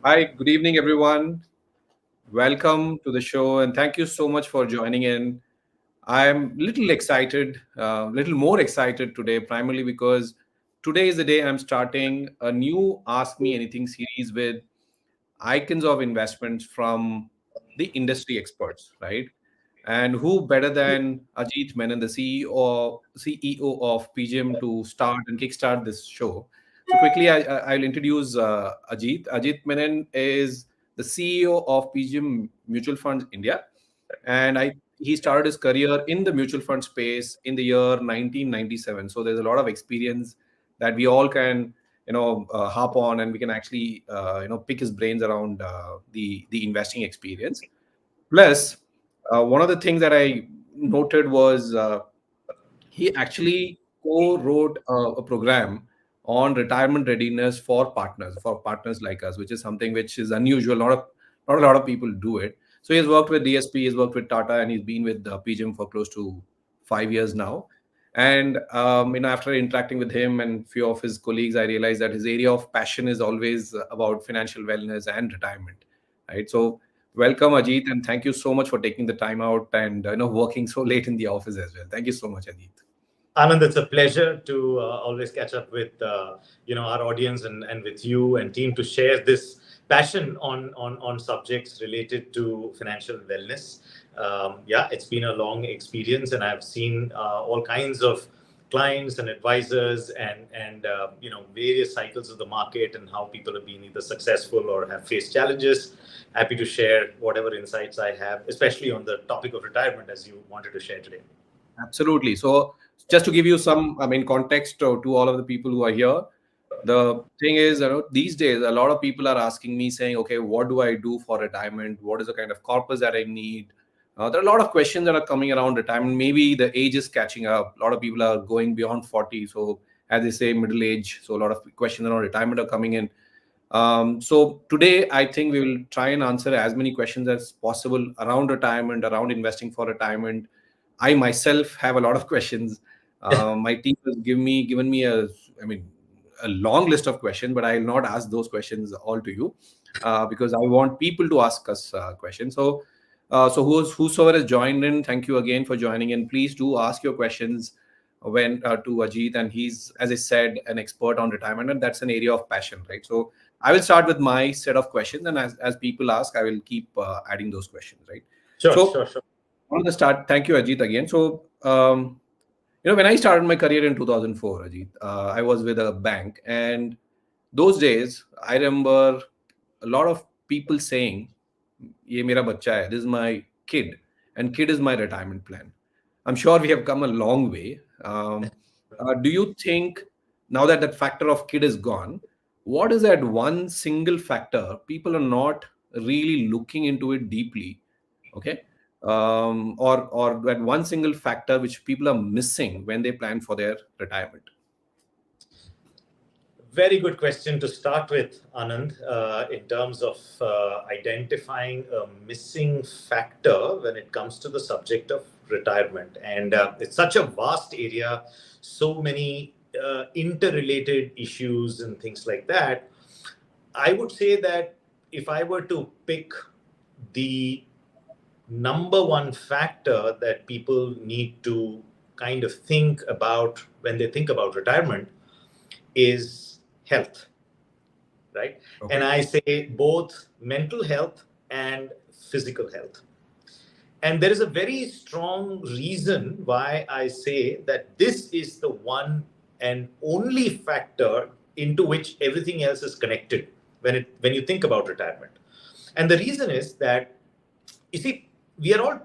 Hi, good evening, everyone. Welcome to the show, and thank you so much for joining in. I'm little excited, little more excited today, primarily because today is the day I'm starting a new Ask Me Anything series with icons of investments from the industry experts, right? And who better than Ajit Menon, the CEO of PGM, to start and kickstart this show? So quickly, I'll introduce Ajit. Ajit Menon is the CEO of PGM Mutual Funds India, and he started his career in the mutual fund space in the year 1997. So there's a lot of experience that we all can hop on, and we can actually pick his brains around the investing experience. Plus, one of the things that I noted was he actually co-wrote a program on retirement readiness for partners like us, which is something which is unusual. Not a lot of people do it. So he's worked with DSP, he's worked with Tata, and he's been with PGIM for close to 5 years now. And after interacting with him and few of his colleagues, I realized that his area of passion is always about financial wellness and retirement, right? So welcome, Ajit, and thank you so much for taking the time out and working so late in the office as well. Thank you so much, Ajit. Anand, it's a pleasure to always catch up with our audience and with you and team to share this passion on subjects related to financial wellness. Yeah, it's been a long experience, and I've seen all kinds of clients and advisors and various cycles of the market and how people have been either successful or have faced challenges. Happy to share whatever insights I have, especially on the topic of retirement, as you wanted to share today. Absolutely. So, just to give you some, context to all of the people who are here, the thing is, these days a lot of people are asking me, saying, "Okay, what do I do for retirement? What is the kind of corpus that I need?" There are a lot of questions that are coming around retirement. Maybe the age is catching up. A lot of people are going beyond 40, so as they say, middle age. So a lot of questions around retirement are coming in. So today, I think we will try and answer as many questions as possible around retirement, around investing for retirement. I myself have a lot of questions. My team has given me a long list of questions, but I will not ask those questions all to you because I want people to ask us questions. So whosoever has joined in, thank you again for joining in. Please do ask your questions when to Ajit, and he's, as I said, an expert on retirement, and that's an area of passion, right? So I will start with my set of questions, and as people ask, I will keep adding those questions, right? Sure, So sure, sure. on the start, thank you, Ajit, again. So, when I started my career in 2004, Ajit, I was with a bank, and those days, I remember a lot of people saying, "Ye mera bachcha hai. This is my kid, and kid is my retirement plan." I'm sure we have come a long way. Do you think now that that factor of kid is gone, what is that one single factor people are not really looking into it deeply? Okay, or that one single factor which people are missing when they plan for their retirement? Very good question to start with, Anand, in terms of identifying a missing factor when it comes to the subject of retirement. And it's such a vast area, so many interrelated issues and things like that. I would say that if I were to pick the number one factor that people need to kind of think about when they think about retirement is health, right? And Okay. I say both mental health and physical health. And there is a very strong reason why I say that this is the one and only factor into which everything else is connected when you think about retirement. And the reason is that, you see, we are all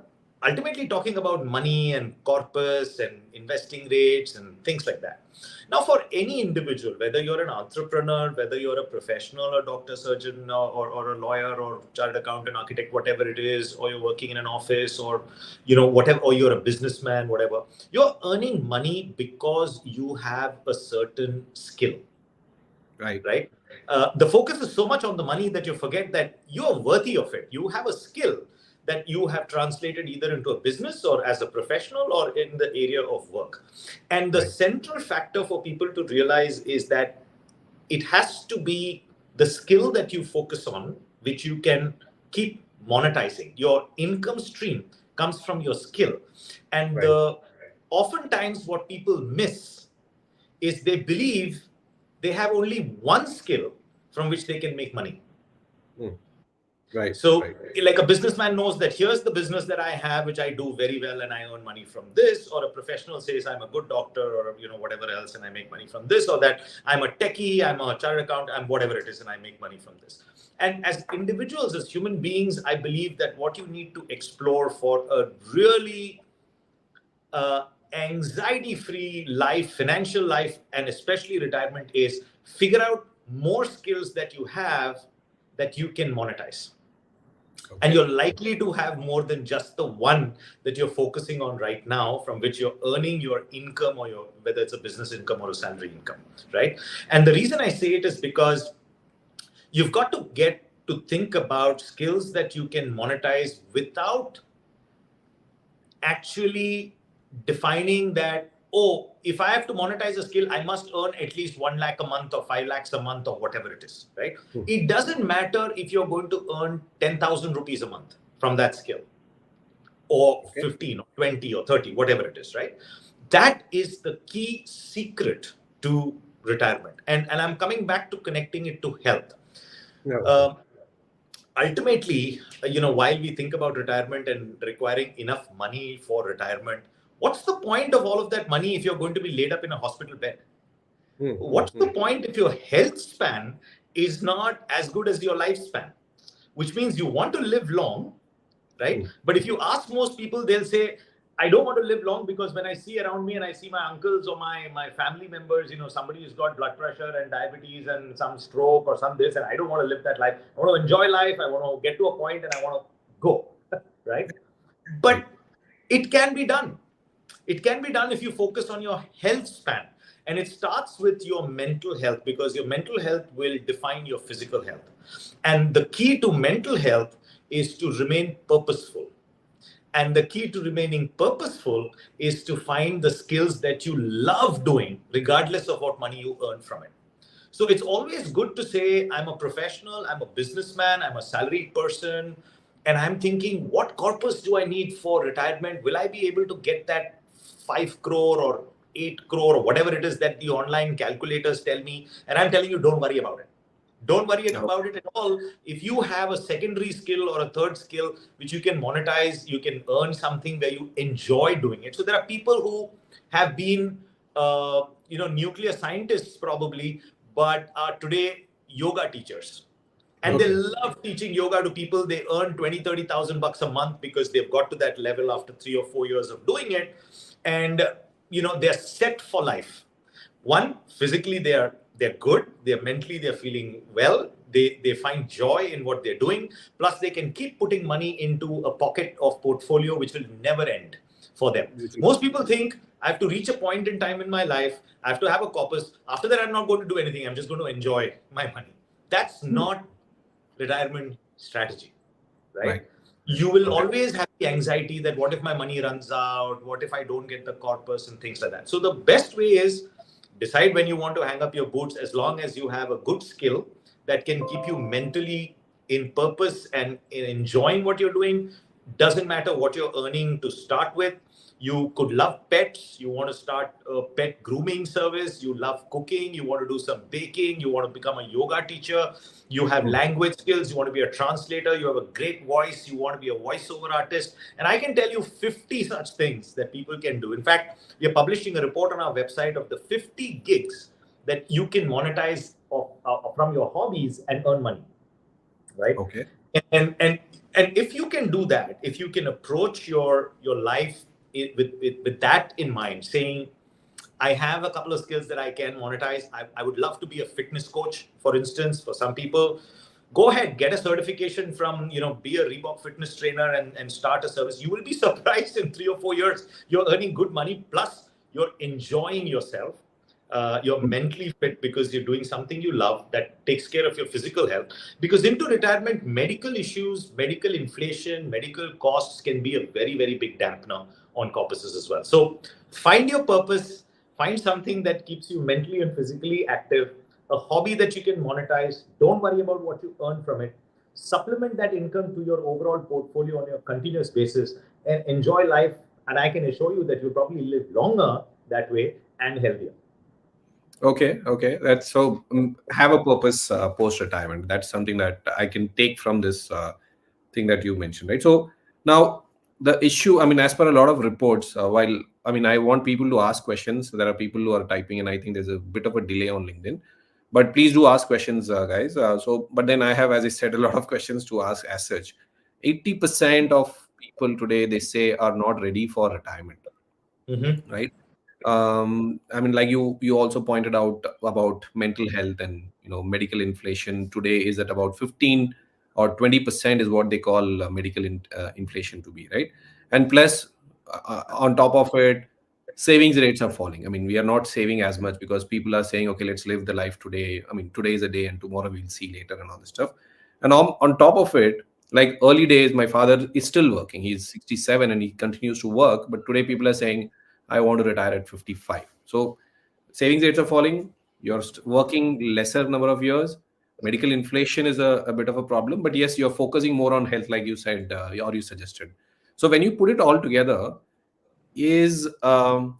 ultimately talking about money and corpus and investing rates and things like that. Now, for any individual, whether you're an entrepreneur, whether you're a professional, a doctor, surgeon, or a lawyer, or chartered accountant, architect, whatever it is, or you're working in an office, or whatever, or you're a businessman, whatever, you're earning money because you have a certain skill, Right. right? The focus is so much on the money that you forget that you're worthy of it. You have a skill that you have translated either into a business or as a professional or in the area of work. And the Right. central factor for people to realize is that it has to be the skill that you focus on, which you can keep monetizing. Your income stream comes from your skill. And oftentimes what people miss is they believe they have only one skill from which they can make money. So like a businessman knows that here's the business that I have, which I do very well and I earn money from this, or a professional says I'm a good doctor or whatever else and I make money from this, or that I'm a techie, I'm a chartered accountant, I'm whatever it is and I make money from this. And as individuals, as human beings, I believe that what you need to explore for a really anxiety-free life, financial life, and especially retirement is figure out more skills that you have that you can monetize. And you're likely to have more than just the one that you're focusing on right now, from which you're earning your income, or whether it's a business income or a salary income, right? And the reason I say it is because you've got to get to think about skills that you can monetize without actually defining that, oh, if I have to monetize a skill, I must earn at least 1 lakh a month or 5 lakhs a month or whatever it is, right? It doesn't matter if you're going to earn 10,000 rupees a month from that skill, or 15 or 20 or 30, whatever it is, right? That is the key secret to retirement. And I'm coming back to connecting it to health. Ultimately, while we think about retirement and requiring enough money for retirement, what's the point of all of that money if you're going to be laid up in a hospital bed? What's the point if your health span is not as good as your lifespan? Which means you want to live long, right? But if you ask most people, they'll say, I don't want to live long because when I see around me and I see my uncles or my family members, somebody who's got blood pressure and diabetes and some stroke or some this, and I don't want to live that life. I want to enjoy life. I want to get to a point and I want to go, right? But it can be done. It can be done if you focus on your health span. And it starts with your mental health, because your mental health will define your physical health. And the key to mental health is to remain purposeful. And the key to remaining purposeful is to find the skills that you love doing, regardless of what money you earn from it. So it's always good to say, I'm a professional, I'm a businessman, I'm a salaried person, and I'm thinking, what corpus do I need for retirement? Will I be able to get that 5 crore or 8 crore or whatever it is that the online calculators tell me? And I'm telling you, don't worry about it. Don't worry about it at all. If you have a secondary skill or a third skill which you can monetize, you can earn something where you enjoy doing it. So there are people who have been, nuclear scientists probably, but are today yoga teachers. And they love teaching yoga to people. They earn 20, 30,000 bucks a month because they've got to that level after 3 or 4 years of doing it. And, they're set for life. One, physically, they're good. They're mentally, they're feeling well. They find joy in what they're doing. Plus, they can keep putting money into a pocket of portfolio, which will never end for them. Most people think, I have to reach a point in time in my life. I have to have a corpus. After that, I'm not going to do anything. I'm just going to enjoy my money. That's not retirement strategy, right? You will always have the anxiety that what if my money runs out? What if I don't get the corpus and things like that? So the best way is decide when you want to hang up your boots, as long as you have a good skill that can keep you mentally in purpose and in enjoying what you're doing. Doesn't matter what you're earning to start with. You could love pets. You want to start a pet grooming service. You love cooking. You want to do some baking. You want to become a yoga teacher. You have language skills. You want to be a translator. You have a great voice. You want to be a voiceover artist. And I can tell you 50 such things that people can do. In fact, we are publishing a report on our website of the 50 gigs that you can monetize from your hobbies and earn money, right? Okay. And if you can do that, if you can approach your life with that in mind, saying, I have a couple of skills that I can monetize. I would love to be a fitness coach, for instance, for some people. Go ahead, get a certification from, be a Reebok fitness trainer and start a service. You will be surprised in 3 or 4 years, you're earning good money, plus you're enjoying yourself. You're mentally fit because you're doing something you love that takes care of your physical health. Because into retirement, medical issues, medical inflation, medical costs can be a very, very big dampener on corpuses as well. So find your purpose, find something that keeps you mentally and physically active, a hobby that you can monetize. Don't worry about what you earn from it. Supplement that income to your overall portfolio on a continuous basis and enjoy life. And I can assure you that you'll probably live longer that way and healthier. Okay. That's so have a purpose post retirement. That's something that I can take from this thing that you mentioned, right? So now the issue, I mean, as per a lot of reports, while I mean, I want people to ask questions. There are people who are typing, and I think there's a bit of a delay on LinkedIn. But please do ask questions, guys. But then I have, as I said, a lot of questions to ask as such. 80% of people today, they say, are not ready for retirement, right? I mean, like you also pointed out about mental health and medical inflation today is at about 15 or 20% is what they call inflation to be, right? And plus, on top of it, savings rates are falling. I mean, we are not saving as much because people are saying, okay, let's live the life today. I mean, today is a day and tomorrow we'll see later and all this stuff. And on top of it, like early days, my father is still working. He's 67 and he continues to work. But today people are saying, I want to retire at 55. So savings rates are falling. You're working lesser number of years. Medical inflation is a bit of a problem. But yes, you're focusing more on health, like you said, or you suggested. So when you put it all together, is I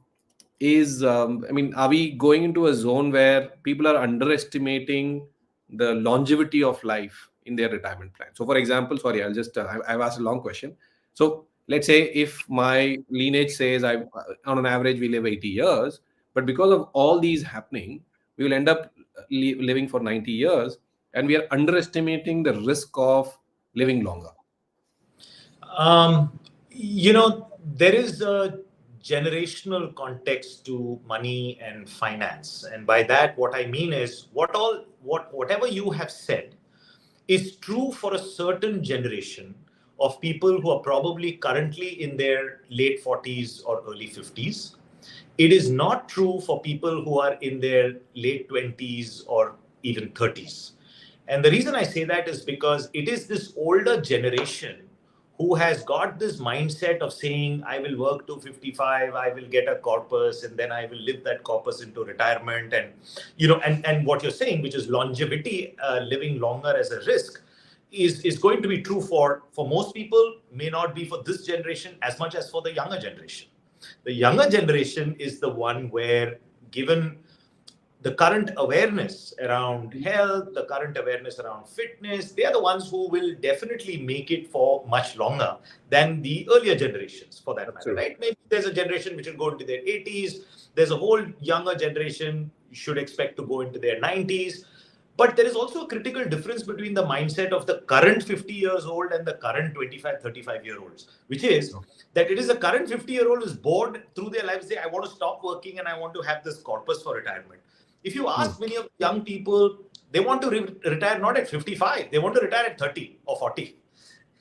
mean, are we going into a zone where people are underestimating the longevity of life in their retirement plan? So for example, sorry, I'll just I've asked a long question. So let's say if my lineage says I on an average we live 80 years, but because of all these happening, we will end up living for 90 years, and we are underestimating the risk of living longer. There is a generational context to money and finance, and by that, what I mean is whatever you have said is true for a certain generation of people who are probably currently in their late 40s or early 50s. It is not true for people who are in their late 20s or even 30s. And the reason I say that is because it is this older generation who has got this mindset of saying, I will work to 55, I will get a corpus, and then I will live that corpus into retirement. And what you're saying, which is longevity, living longer as a risk, is going to be true for most people, may not be for this generation as much as for the younger generation. The younger generation is the one where, given the current awareness around health, the current awareness around fitness, they are the ones who will definitely make it for much longer than the earlier generations, for that matter, right? Maybe there's a generation which will go into their 80s. There's a whole younger generation you should expect to go into their 90s. But there is also a critical difference between the mindset of the current 50 years old and the current 25, 35-year-olds, which is that it is a current 50-year-old who's bored through their lives, say, I want to stop working and I want to have this corpus for retirement. If you ask many of the young people, they want to retire not at 55, they want to retire at 30 or 40.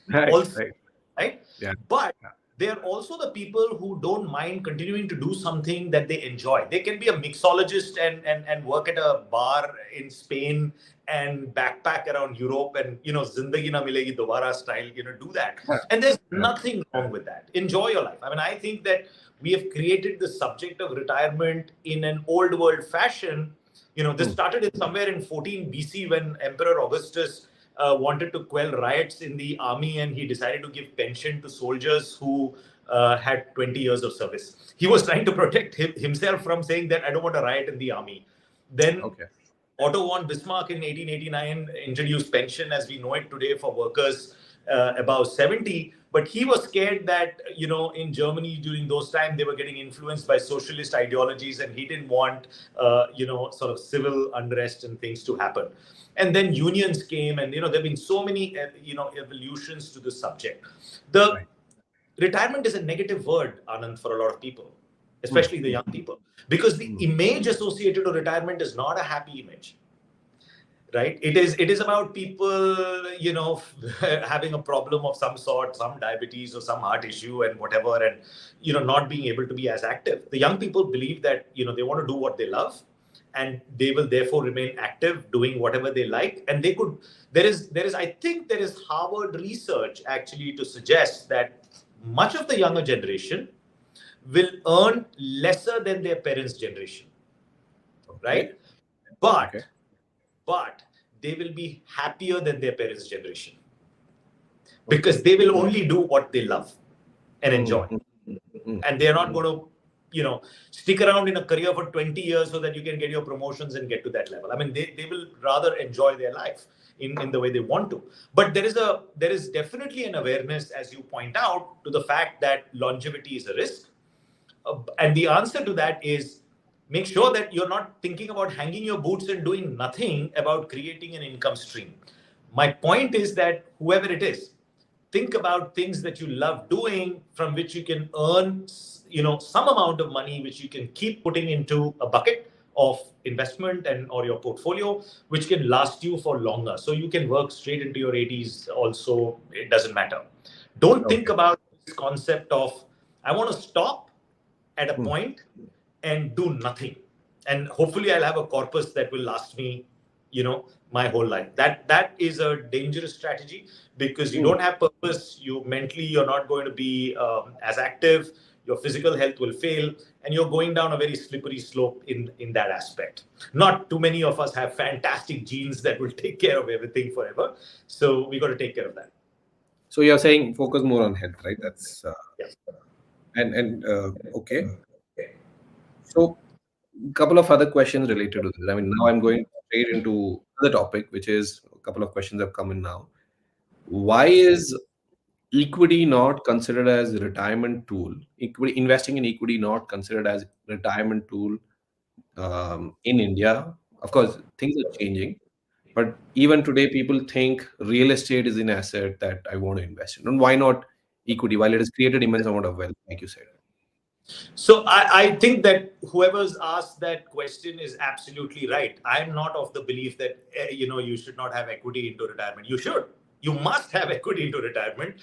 Right? Yeah. But they are also the people who don't mind continuing to do something that they enjoy. They can be a mixologist and work at a bar in Spain and backpack around Europe and, Zindagi na milegi dobara style, do that. And there's nothing wrong with that. Enjoy your life. I mean, I think that we have created the subject of retirement in an old world fashion. This started in somewhere in 14 BC when Emperor Augustus wanted to quell riots in the army, and he decided to give pension to soldiers who had 20 years of service. He was trying to protect himself from saying that I don't want to riot in the army. Then Otto von Bismarck in 1889 introduced pension as we know it today for workers above 70. But he was scared that, in Germany during those times, they were getting influenced by socialist ideologies, and he didn't want, sort of civil unrest and things to happen. And then unions came, and, there have been so many, evolutions to the subject. The retirement is a negative word, Anand, for a lot of people, especially the young people, because the image associated to retirement is not a happy image. Right? It is about people, having a problem of some sort, some diabetes or some heart issue and whatever, and, not being able to be as active. The young people believe that, they want to do what they love, and they will therefore remain active, doing whatever they like. And they could, I think there is Harvard research actually to suggest that much of the younger generation will earn lesser than their parents' generation. Right? But but they will be happier than their parents' generation, because they will only do what they love and enjoy. And they're not going to, stick around in a career for 20 years so that you can get your promotions and get to that level. I mean, they will rather enjoy their life in the way they want to. But there is definitely an awareness, as you point out, to the fact that longevity is a risk. And the answer to that is, make sure that you're not thinking about hanging your boots and doing nothing about creating an income stream. My point is that whoever it is, think about things that you love doing, from which you can earn, some amount of money, which you can keep putting into a bucket of investment or your portfolio, which can last you for longer. So you can work straight into your 80s also. It doesn't matter. Don't think about this concept of, I want to stop at a point and do nothing, and hopefully I'll have a corpus that will last me, my whole life. That is a dangerous strategy, because you don't have purpose. You're not going to be as active. Your physical health will fail, and you're going down a very slippery slope in that aspect. Not too many of us have fantastic genes that will take care of everything forever, so we got to take care of that. So you're saying focus more on health, right? That's Yes. Okay. So a couple of other questions related to this. I mean, now I'm going straight into the topic, which is a couple of questions have come in now. Why is equity not considered as a retirement tool? Investing in equity not considered as retirement tool in India? Of course, things are changing, but even today, people think real estate is an asset that I want to invest in. And why not equity? While it has created immense amount of wealth, like you said. So I think that whoever's asked that question is absolutely right. I'm not of the belief that you should not have equity into retirement. You should. You must have equity into retirement.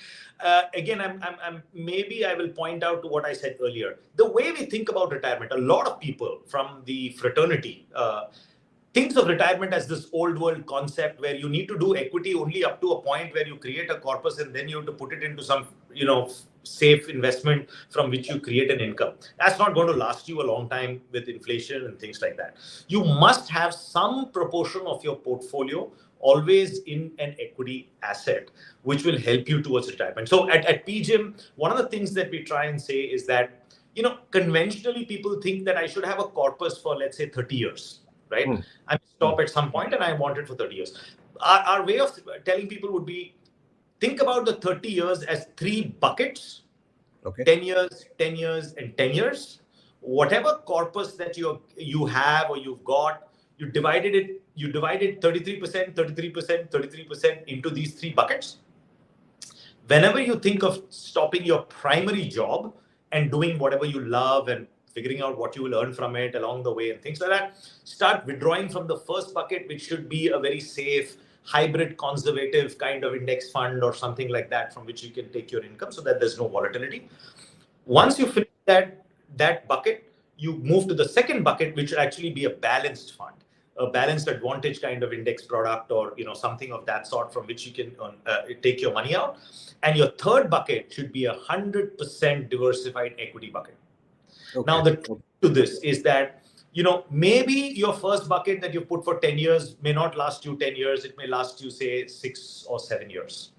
Again, I'm maybe I will point out to what I said earlier. The way we think about retirement, a lot of people from the fraternity thinks of retirement as this old world concept where you need to do equity only up to a point where you create a corpus, and then you have to put it into some safe investment from which you create an income. That's not going to last you a long time with inflation and things like that. You must have some proportion of your portfolio always in an equity asset, which will help you towards retirement. So at PGIM, one of the things that we try and say is that, conventionally people think that I should have a corpus for, let's say, 30 years, right? I stop at some point and I want it for 30 years. Our way of telling people would be, think about the 30 years as 3 buckets, 10 years, 10 years, and 10 years. Whatever corpus that you have or you've got, you divided 33%, 33%, 33% into these 3 buckets. Whenever you think of stopping your primary job and doing whatever you love and figuring out what you will earn from it along the way and things like that, start withdrawing from the first bucket, which should be a very safe, hybrid, conservative kind of index fund or something like that, from which you can take your income so that there's no volatility. Once you finish that bucket, you move to the second bucket, which should actually be a balanced fund, a balanced advantage kind of index product, or something of that sort, from which you can take your money out. And your third bucket should be 100% diversified equity bucket. Now, the trick to this is that, maybe your first bucket that you put for 10 years may not last you 10 years. It may last you, say, 6 or 7 years,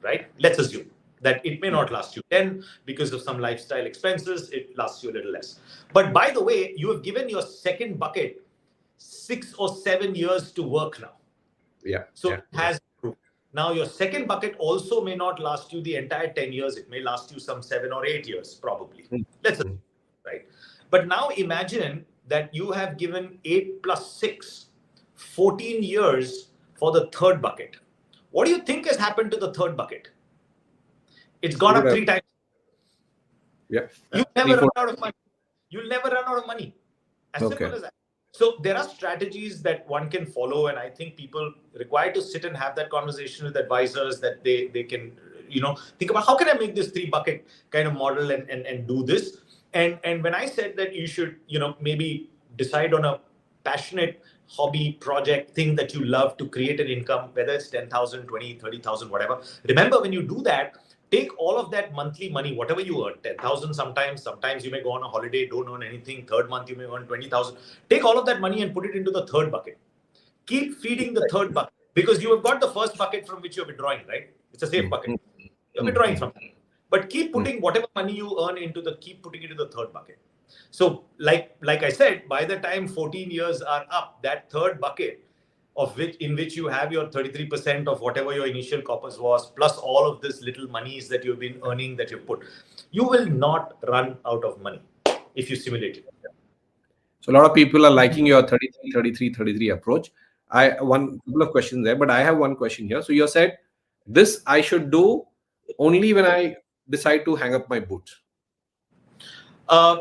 right? Let's assume that it may not last you 10 because of some lifestyle expenses. It lasts you a little less. But by the way, you have given your second bucket 6 or 7 years to work now. Yeah. So it has improved. Now, your second bucket also may not last you the entire 10 years. It may last you some 7 or 8 years, probably. Let's assume, right? But now imagine that you have given 8 plus 6, 14 years for the third bucket. What do you think has happened to the third bucket? It's gone up 3 times. Yeah. You'll never run out of money. You'll never run out of money. As simple as that. So there are strategies that one can follow, and I think people require to sit and have that conversation with advisors, that they can, think about, how can I make this 3 bucket kind of model and do this? And when I said that you should, maybe decide on a passionate hobby project thing that you love to create an income, whether it's 10,000, 20, 30,000, whatever. Remember, when you do that, take all of that monthly money, whatever you earn, 10,000 sometimes you may go on a holiday, don't earn anything. Third month, you may earn 20,000. Take all of that money and put it into the third bucket. keep feeding the third bucket, because you have got the first bucket from which you're withdrawing, right? It's a safe bucket. You're withdrawing from that. But keep putting whatever money you earn keep putting it into the third bucket. So like I said, by the time 14 years are up, that third bucket in which you have your 33% of whatever your initial corpus was, plus all of this little monies that you've been earning that you put, you will not run out of money if you simulate it. So a lot of people are liking your 33, 33, 33 approach. One couple of questions there, but I have one question here. So you said this I should do only when I decide to hang up my boots.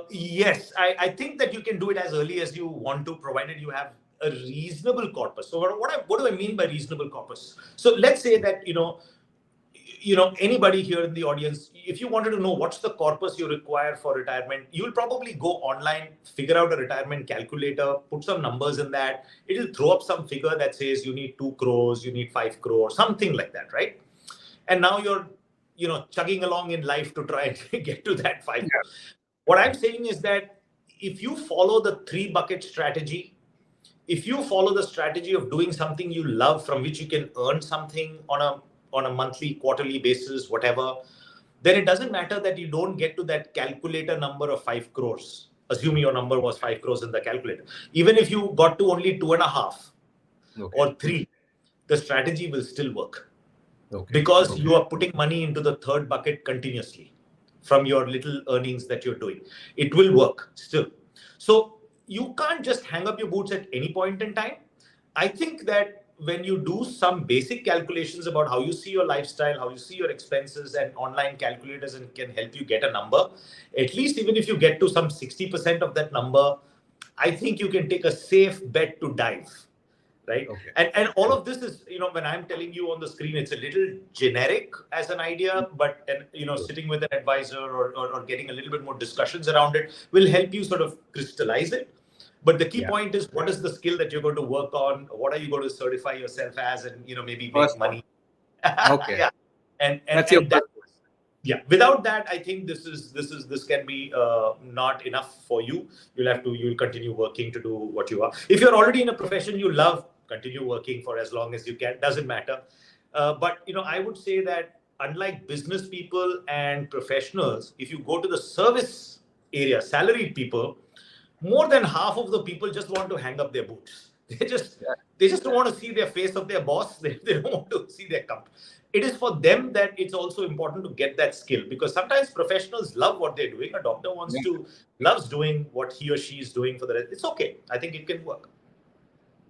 Yes, I think that you can do it as early as you want to, provided you have a reasonable corpus. So what do I mean by reasonable corpus? So let's say that anybody here in the audience, if you wanted to know what's the corpus you require for retirement, you'll probably go online, figure out a retirement calculator, put some numbers in that. It'll throw up some figure that says you need 2 crores, you need 5 crores, something like that, right? And now you're chugging along in life to try and get to that 5 crores. What I'm saying is that if you follow the 3 bucket strategy, if you follow the strategy of doing something you love from which you can earn something on a monthly, quarterly basis, whatever, then it doesn't matter that you don't get to that calculator number of 5 crores. Assuming your number was 5 crores in the calculator. Even if you got to only 2.5 or 3, the strategy will still work. Because you are putting money into the third bucket continuously from your little earnings that you're doing. It will work still. So you can't just hang up your boots at any point in time. I think that when you do some basic calculations about how you see your lifestyle, how you see your expenses, and online calculators and can help you get a number, at least even if you get to some 60% of that number, I think you can take a safe bet to dive. Right. And all of this is, when I'm telling you on the screen, it's a little generic as an idea, but, sitting with an advisor or getting a little bit more discussions around it will help you sort of crystallize it. But the key point is, what is the skill that you're going to work on? What are you going to certify yourself as, and, maybe make money? Yeah. And without that, I think this can be not enough for you. You'll continue working to do what you are. If you're already in a profession you love, continue working for as long as you can. Doesn't matter. But I would say that unlike business people and professionals, if you go to the service area, salaried people, more than half of the people just want to hang up their boots. They just don't want to see their face of their boss. They don't want to see their company. It is for them that it's also important to get that skill, because sometimes professionals love what they're doing. A doctor loves doing what he or she is doing for the rest. It's okay. I think it can work.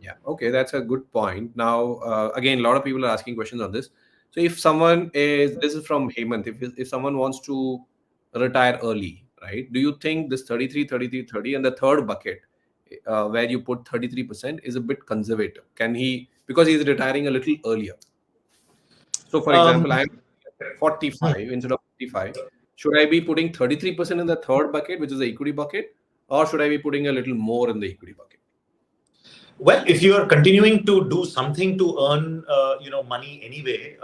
Yeah. Okay. That's a good point. Now, again, a lot of people are asking questions on this. So if someone this is from Hemant, if someone wants to retire early, right? Do you think this 33, 33, 30 and the third bucket where you put 33% is a bit conservative? Can he, because he's retiring a little earlier? So for example, I'm 45 instead of 55. Should I be putting 33% in the third bucket, which is the equity bucket, or should I be putting a little more in the equity bucket? Well, if you are continuing to do something to earn, money anyway,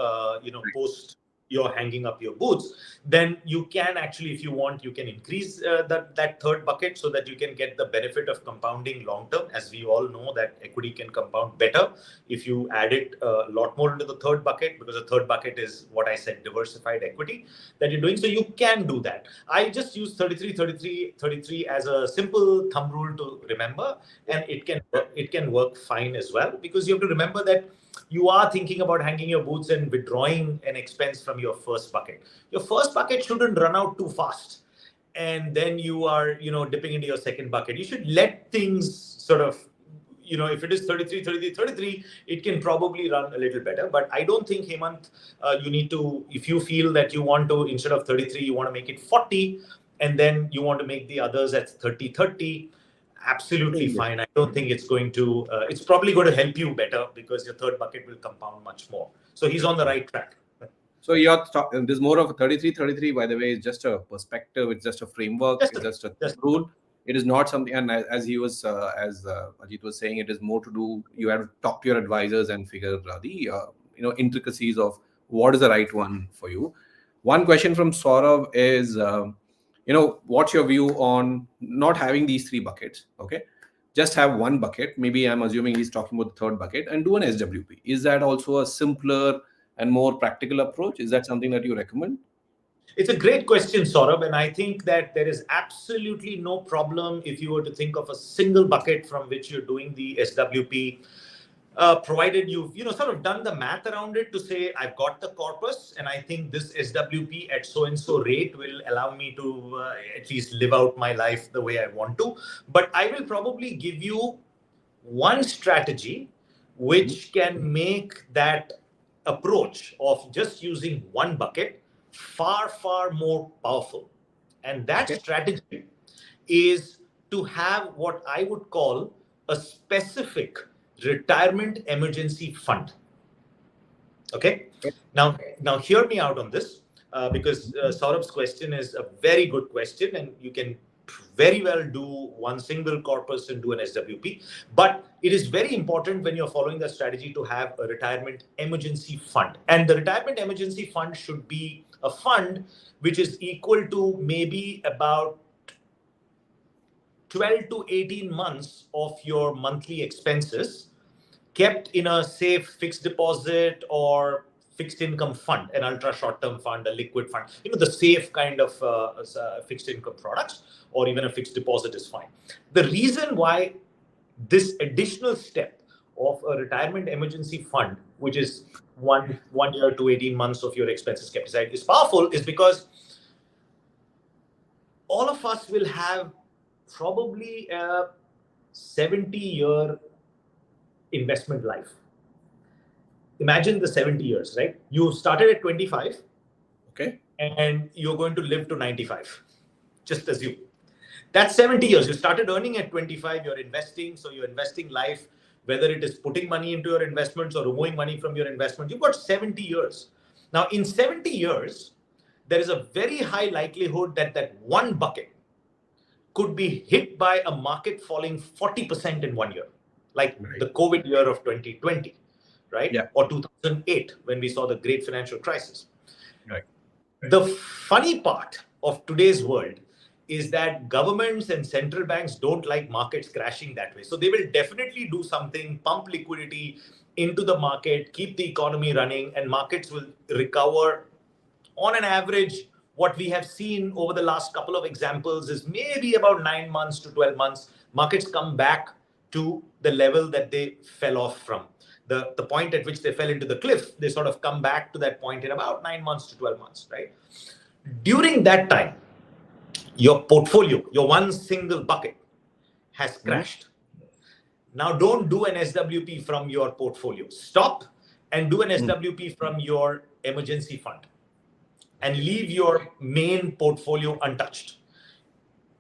post you're hanging up your boots, then you can actually, if you want, you can increase that third bucket so that you can get the benefit of compounding long term. As we all know that equity can compound better if you add it a lot more into the third bucket, because the third bucket is what I said, diversified equity that you're doing. So you can do that. I just use 33, 33, 33 as a simple thumb rule to remember, and it can work fine as well, because you have to remember that you are thinking about hanging your boots and withdrawing an expense from your first bucket. Your first bucket shouldn't run out too fast, and then you are, dipping into your second bucket. You should let things sort of, if it is 33, 33, 33, it can probably run a little better. But I don't think, Hemant, you need to, if you feel that you want to, instead of 33, you want to make it 40, and then you want to make the others at 30, 30, absolutely fine. I don't think it's going to, it's probably going to help you better, because your third bucket will compound much more. So he's on the right track. So there's more of a 33, 33, by the way, is just a perspective. It's just a framework. It's just a rule. It is not something, and as Ajit was saying, it is more to do, you have to talk to your advisors and figure the intricacies of what is the right one for you. One question from Saurav is, what's your view on not having these 3 buckets? Okay. just have one bucket. Maybe I'm assuming he's talking about the third bucket, and do an SWP. Is that also a simpler and more practical approach? Is that something that you recommend? It's a great question, Saurabh, and I think that there is absolutely no problem if you were to think of a single bucket from which you're doing the SWP, provided you've sort of done the math around it to say I've got the corpus, and I think this SWP at so and so rate will allow me to at least live out my life the way I want to. But I will probably give you one strategy which can make that approach of just using one bucket far more powerful. And that strategy is to have what I would call a specific retirement emergency fund. Okay. Now hear me out on this, because Saurabh's question is a very good question, and you can very well do one single corpus and do an SWP. But it is very important when you're following the strategy to have a retirement emergency fund. And the retirement emergency fund should be a fund which is equal to maybe about 12 to 18 months of your monthly expenses, kept in a safe fixed deposit or fixed income fund, an ultra short-term fund, a liquid fund, the safe kind of fixed income products, or even a fixed deposit is fine. The reason why this additional step of a retirement emergency fund, which is one year to 18 months of your expenses kept aside, is powerful is because all of us will have probably a 70-year investment life. Imagine the 70 years, right? You started at 25, okay, and you're going to live to 95. Just assume. That's 70 years. You started earning at 25, you're investing, so you're investing life, whether it is putting money into your investments or removing money from your investments, you've got 70 years. Now, in 70 years, there is a very high likelihood that that one bucket could be hit by a market falling 40% in 1 year, like the COVID year of 2020, right? Yeah. Or 2008, when we saw the great financial crisis. Right. The funny part of today's world is that governments and central banks don't like markets crashing that way. So they will definitely do something, pump liquidity into the market, keep the economy running, and markets will recover. On an average, what we have seen over the last couple of examples is maybe about 9 months to 12 months, markets come back to the level that they fell off from. The point at which they fell into the cliff, they sort of come back to that point in about 9 months to 12 months, right? During that time, your portfolio, your one single bucket has crashed. Now, don't do an SWP from your portfolio. Stop and do an SWP from your emergency fund and leave your main portfolio untouched.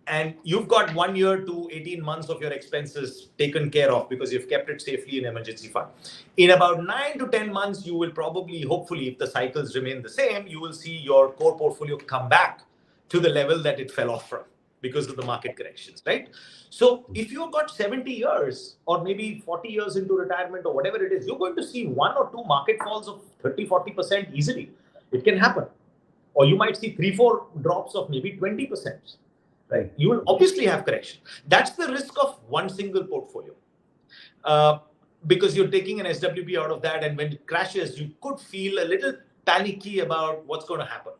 And you've got 1 year to 18 months of your expenses taken care of because you've kept it safely in emergency fund. In about 9 to 10 months, you will probably, hopefully, if the cycles remain the same, you will see your core portfolio come back to the level that it fell off from because of the market corrections, right? So if you've got 70 years or maybe 40 years into retirement or whatever it is, you're going to see 1 or 2 market falls of 30-40% easily. It can happen. Or you might see 3-4 drops of maybe 20%. Right? You will obviously have correction. That's the risk of one single portfolio. Because you're taking an SWP out of that, and when it crashes, you could feel a little panicky about what's going to happen.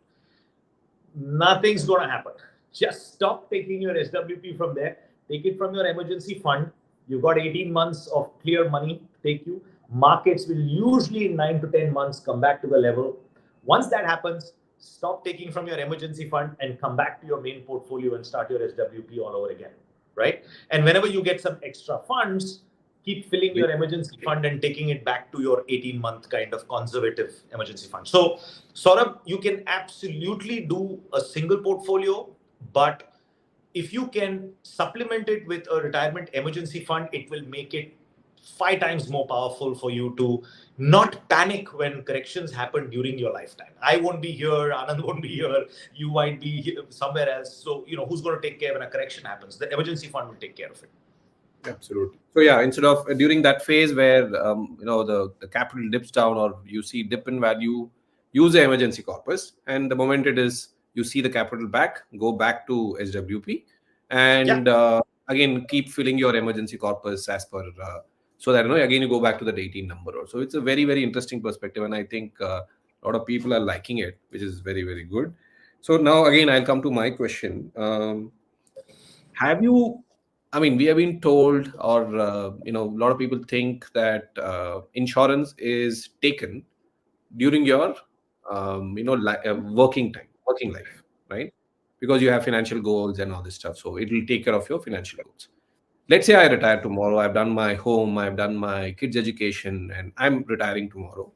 Nothing's going to happen. Just stop taking your SWP from there. Take it from your emergency fund. You've got 18 months of clear money to take you. Markets will usually in 9 to 10 months come back to the level. Once that happens, stop taking from your emergency fund and come back to your main portfolio and start your SWP all over again, right? And whenever you get some extra funds, keep filling your emergency fund and taking it back to your 18-month kind of conservative emergency fund. So, Saurabh, you can absolutely do a single portfolio, but if you can supplement it with a retirement emergency fund, it will make it 5 times more powerful for you to not panic when corrections happen during your lifetime. I won't be here, Anand won't be here, you might be somewhere else. So, who's going to take care when a correction happens? The emergency fund will take care of it. Absolutely. So yeah, instead of during that phase where the capital dips down or you see dip in value, use the emergency corpus, and the moment it is you see the capital back, go back to SWP, and again keep filling your emergency corpus as per so that again you go back to that 18 number or so. It's a very very interesting perspective, and I think a lot of people are liking it, which is very very good. So now again I'll come to my question. Have you, I mean, we have been told, or a lot of people think that insurance is taken during your working life, right? Because you have financial goals and all this stuff, so it will take care of your financial goals. Let's say I retire tomorrow, I've done my home, I've done my kids education, and I'm retiring tomorrow.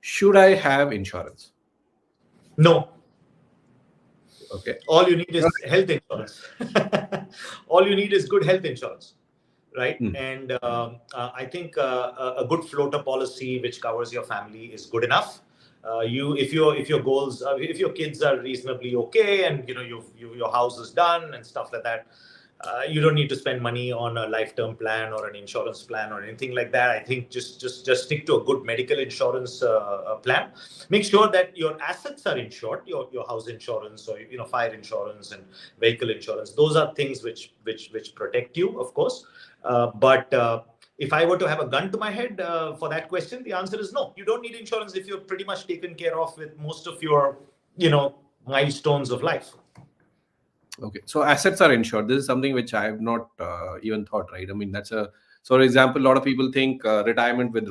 Should I have insurance? No. Okay. All you need is health insurance. All you need is good health insurance, right? And I think a good floater policy which covers your family is good enough. If your goals, if your kids are reasonably okay, and your house is done and stuff like that, you don't need to spend money on a life-term plan or an insurance plan or anything like that. I think just stick to a good medical insurance plan. Make sure that your assets are insured, your house insurance, or fire insurance and vehicle insurance. Those are things which protect you, of course. But if I were to have a gun to my head for that question, the answer is no. You don't need insurance if you're pretty much taken care of with most of your milestones of life. Okay, so assets are insured. This is something which I have not even thought, right? I mean, that's so for example, a lot of people think retirement with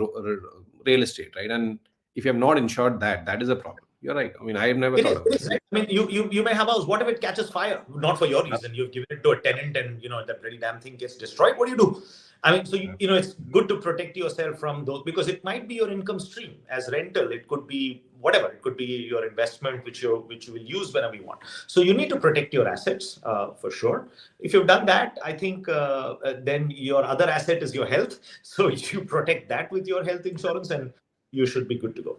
real estate, right? And if you have not insured that, that is a problem. You're right. I mean, I have never thought of this. Right? I mean, you may have a house. What if it catches fire? Not for your reason. You've given it to a tenant, and that really damn thing gets destroyed. What do you do? I mean, so it's good to protect yourself from those, because it might be your income stream as rental. It could be whatever. It could be your investment, which you will use whenever you want. So you need to protect your assets for sure. If you've done that, I think then your other asset is your health. So you protect that with your health insurance, and you should be good to go.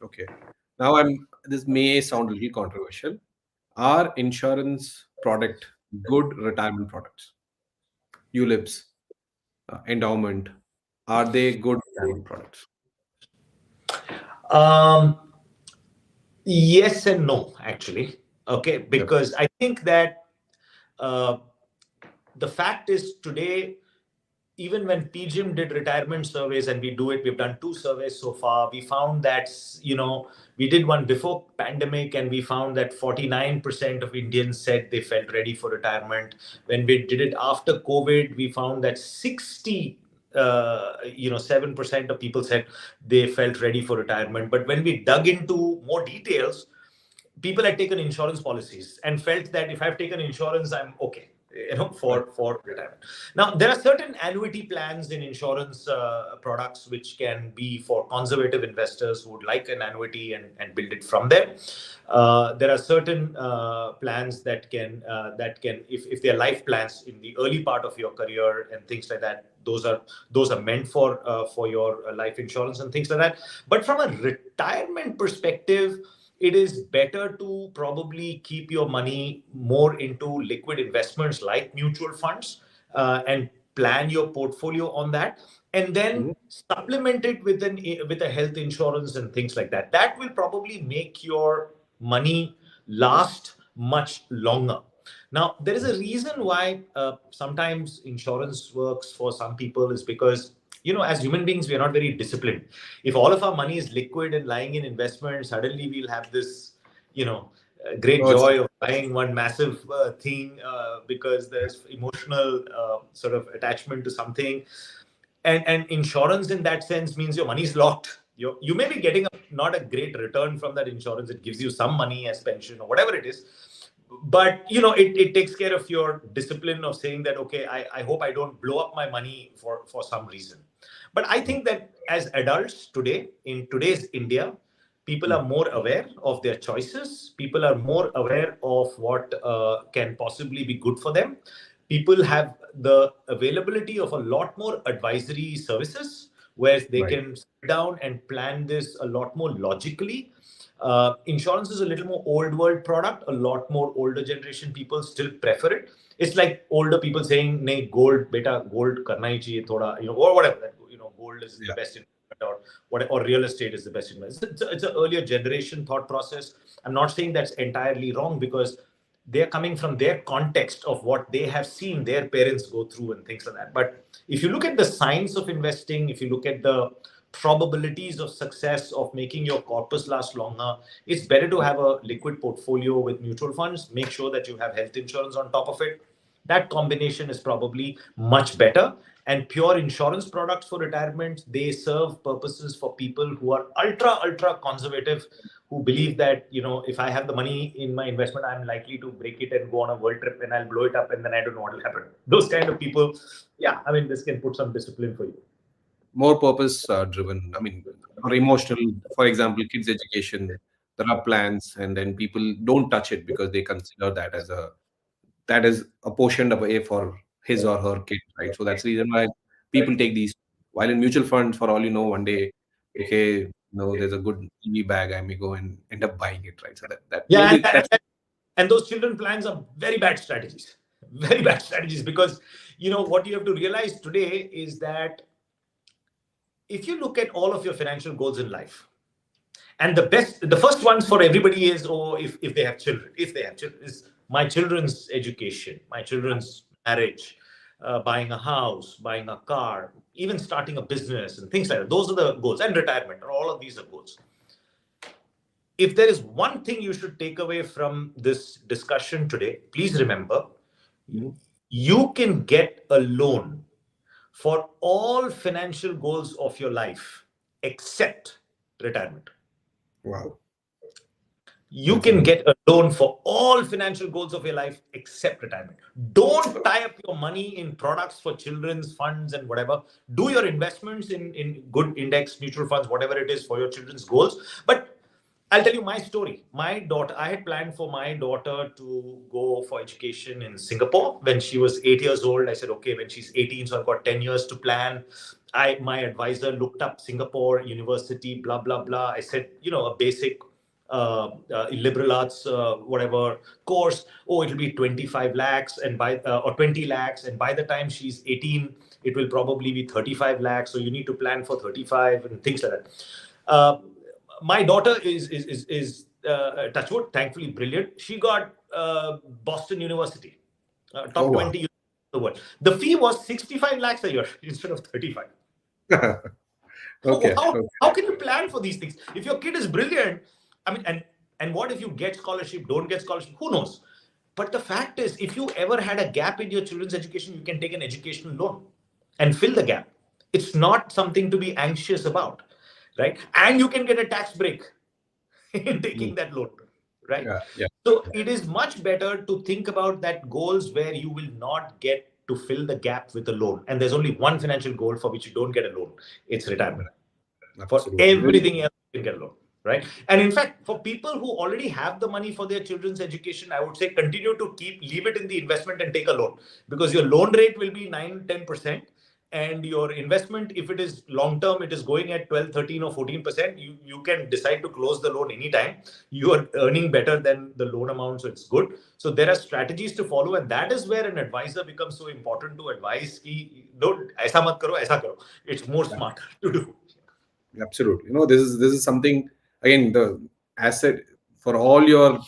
Okay. Now this may sound a little controversial. Are insurance product good retirement products? ULIPs, endowment, are they good retirement products? Yes and no, actually. Okay, because I think that the fact is today, even when PGIM did retirement surveys, and we do it, we've done 2 surveys so far, we found that, we did one before pandemic, and we found that 49% of Indians said they felt ready for retirement. When we did it after COVID, we found that 7% of people said they felt ready for retirement. But when we dug into more details, people had taken insurance policies and felt that if I've taken insurance, I'm okay, for retirement. Now, there are certain annuity plans in insurance products which can be for conservative investors who would like an annuity and build it from there. There are certain plans that can, if they're life plans in the early part of your career and things like that, those are meant for your life insurance and things like that. But from a retirement perspective, it is better to probably keep your money more into liquid investments like mutual funds and plan your portfolio on that, and then supplement it with a health insurance and things like that. That will probably make your money last much longer. Now, there is a reason why sometimes insurance works for some people, is because as human beings, we are not very disciplined. If all of our money is liquid and lying in investments, suddenly we'll have this, great joy of buying one massive thing because there's emotional sort of attachment to something. And insurance in that sense means your money is locked. You may be getting not a great return from that insurance. It gives you some money as pension or whatever it is. But it takes care of your discipline of saying that, okay, I hope I don't blow up my money for some reason. But I think that as adults today, in today's India, people are more aware of their choices. People are more aware of what can possibly be good for them. People have the availability of a lot more advisory services where they can sit down and plan this a lot more logically. Insurance is a little more old world product. A lot more older generation people still prefer it. It's like older people saying, "Nahi, gold, beta, gold karna hi chahiye thoda," or whatever. Gold is the best investment, or real estate is the best investment. It's an earlier generation thought process. I'm not saying that's entirely wrong, because they're coming from their context of what they have seen their parents go through and things like that. But if you look at the science of investing, if you look at the probabilities of success of making your corpus last longer, it's better to have a liquid portfolio with mutual funds. Make sure that you have health insurance on top of it. That combination is probably much better. And pure insurance products for retirement, they serve purposes for people who are ultra conservative, who believe that, if I have the money in my investment, I'm likely to break it and go on a world trip and I'll blow it up and then I don't know what will happen. Those kind of people, yeah, I mean, this can put some discipline for you. More purpose driven, I mean, or emotional. For example, kids education, there are plans, and then people don't touch it because they consider that is apportioned away for his or her kid, right? So that's the reason why people take these. While in mutual funds, for all you know, one day, okay, there's a good TV bag, I may go and end up buying it, right? So that Yeah, maybe that's and those children plans are very bad strategies. Very bad strategies, because what you have to realize today is that if you look at all of your financial goals in life, and the first ones for everybody is, if they have children, is my children's education, my children's marriage, buying a house, buying a car, even starting a business and things like that. Those are the goals, and retirement, all of these are goals. If there is one thing you should take away from this discussion today, please remember, you can get a loan for all financial goals of your life except retirement. wow. You can get a loan for all financial goals of your life except retirement. Don't tie up your money in products for children's funds and whatever. Do your investments in good index mutual funds, whatever it is for your children's goals. But I'll tell you my story. My daughter, I had planned for my daughter to go for education in Singapore when she was 8 years old. I said, okay, when she's 18, so I've got 10 years to plan. My advisor looked up Singapore University, blah, blah, blah. I said, a basic liberal arts, whatever course. Oh, it'll be 25 lakhs and or 20 lakhs. And by the time she's 18, it will probably be 35 lakhs. So you need to plan for 35 and things like that. My daughter is touchwood, thankfully brilliant. She got Boston University, top 20 in the world. The fee was 65 lakhs a year instead of 35. Okay. How can you plan for these things? If your kid is brilliant, I mean, and what if you get scholarship, don't get scholarship? Who knows? But the fact is, if you ever had a gap in your children's education, you can take an educational loan and fill the gap. It's not something to be anxious about, right? And you can get a tax break in taking that loan, right? Yeah. So it is much better to think about that goals where you will not get to fill the gap with a loan. And there's only one financial goal for which you don't get a loan. It's retirement. Absolutely. For everything else, you can get a loan. Right. And in fact, for people who already have the money for their children's education, I would say continue to leave it in the investment and take a loan, because your loan rate will be 9-10%. And your investment, if it is long term, it is going at 12, 13 or 14%. You can decide to close the loan anytime. You are earning better than the loan amount, so it's good. So there are strategies to follow, and that is where an advisor becomes so important to advise. Don't aisa mat karo, aisa karo. It's more smarter to do. Absolutely. This is something, again, the asset for all your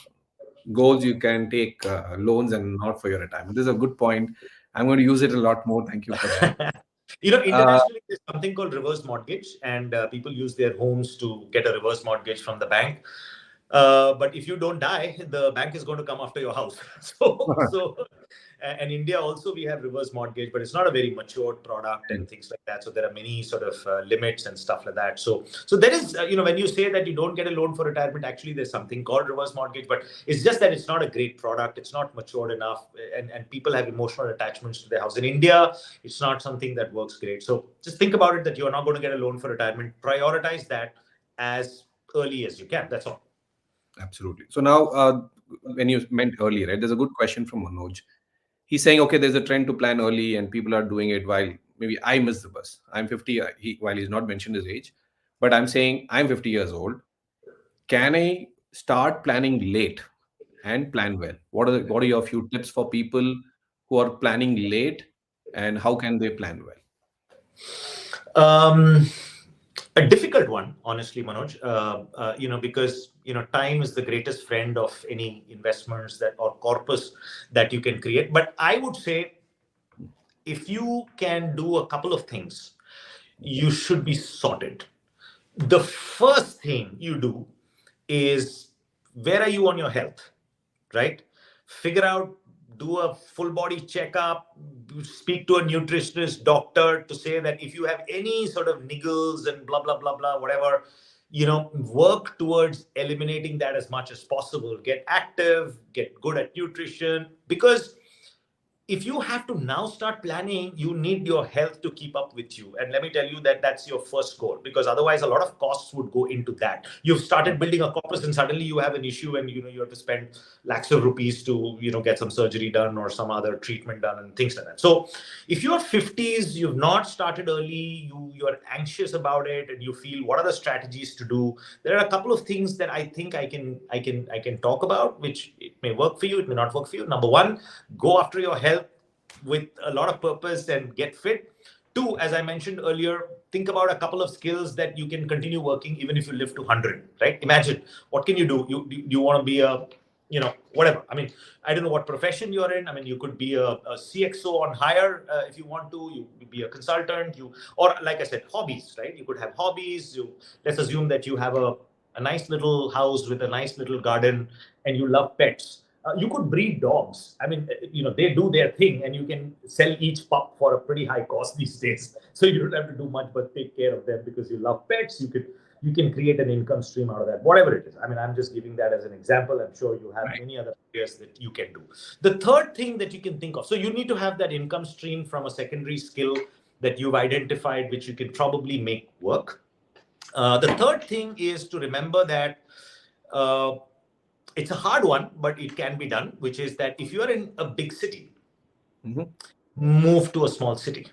goals, you can take loans and not for your retirement. This is a good point. I'm going to use it a lot more. Thank you for that. Internationally, there's something called reverse mortgage, and people use their homes to get a reverse mortgage from the bank. But if you don't die, the bank is going to come after your house. And India also, we have reverse mortgage, but it's not a very mature product and things like that. So there are many sort of limits and stuff like that. So there is, when you say that you don't get a loan for retirement, actually there's something called reverse mortgage, but it's just that it's not a great product. It's not matured enough, and people have emotional attachments to their house. In India, it's not something that works great. So just think about it, that you're not going to get a loan for retirement. Prioritize that as early as you can. That's all. Absolutely. So now, when you meant early, right, there's a good question from Manoj. He's saying, okay, there's a trend to plan early and people are doing it while maybe I missed the bus. I'm 50, while he's not mentioned his age, but I'm saying I'm 50 years old. Can I start planning late and plan well? What are your few tips for people who are planning late, and how can they plan well? a difficult one, honestly, Manoj. Because time is the greatest friend of any investments that or corpus that you can create. But I would say, if you can do a couple of things, you should be sorted. The first thing you do is, where are you on your health, right? Figure out, do a full body checkup, speak to a nutritionist, doctor, to say that if you have any sort of niggles and blah, blah, blah, blah, whatever, work towards eliminating that as much as possible. Get active, get good at nutrition, because if you have to now start planning, you need your health to keep up with you. And let me tell you that that's your first goal, because otherwise a lot of costs would go into that. You've started building a corpus and suddenly you have an issue and you have to spend lakhs of rupees to get some surgery done or some other treatment done and things like that. So if you're 50s, you've not started early, you're anxious about it, and you feel, what are the strategies to do? There are a couple of things that I think I can talk about, which it may work for you, it may not work for you. Number one, go after your health with a lot of purpose and get fit. Two, as I mentioned earlier, think about a couple of skills that you can continue working even if you live to 100, right? Imagine, what can you do? You want to be a, whatever. I mean, I don't know what profession you're in. I mean, you could be a CXO on hire if you want to. You be a consultant. Or like I said, hobbies, right? You could have hobbies. Let's assume that you have a nice little house with a nice little garden and you love pets. You could breed dogs. I mean, they do their thing, and you can sell each pup for a pretty high cost these days. So you don't have to do much but take care of them because you love pets. You can create an income stream out of that, whatever it is. I mean, I'm just giving that as an example. I'm sure you have many other areas that you can do. The third thing that you can think of, so you need to have that income stream from a secondary skill that you've identified, which you can probably make work. The third thing is to remember that it's a hard one, but it can be done, which is that if you're in a big city, move to a small city,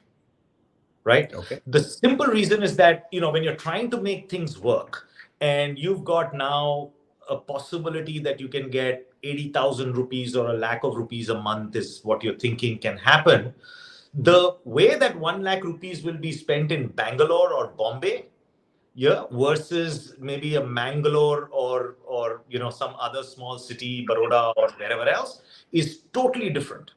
right? Okay. The simple reason is that, when you're trying to make things work and you've got now a possibility that you can get 80,000 rupees or a lakh of rupees a month is what you're thinking can happen. The way that 1 lakh rupees will be spent in Bangalore or Bombay, versus maybe a Mangalore or some other small city, Baroda or wherever else, is totally different.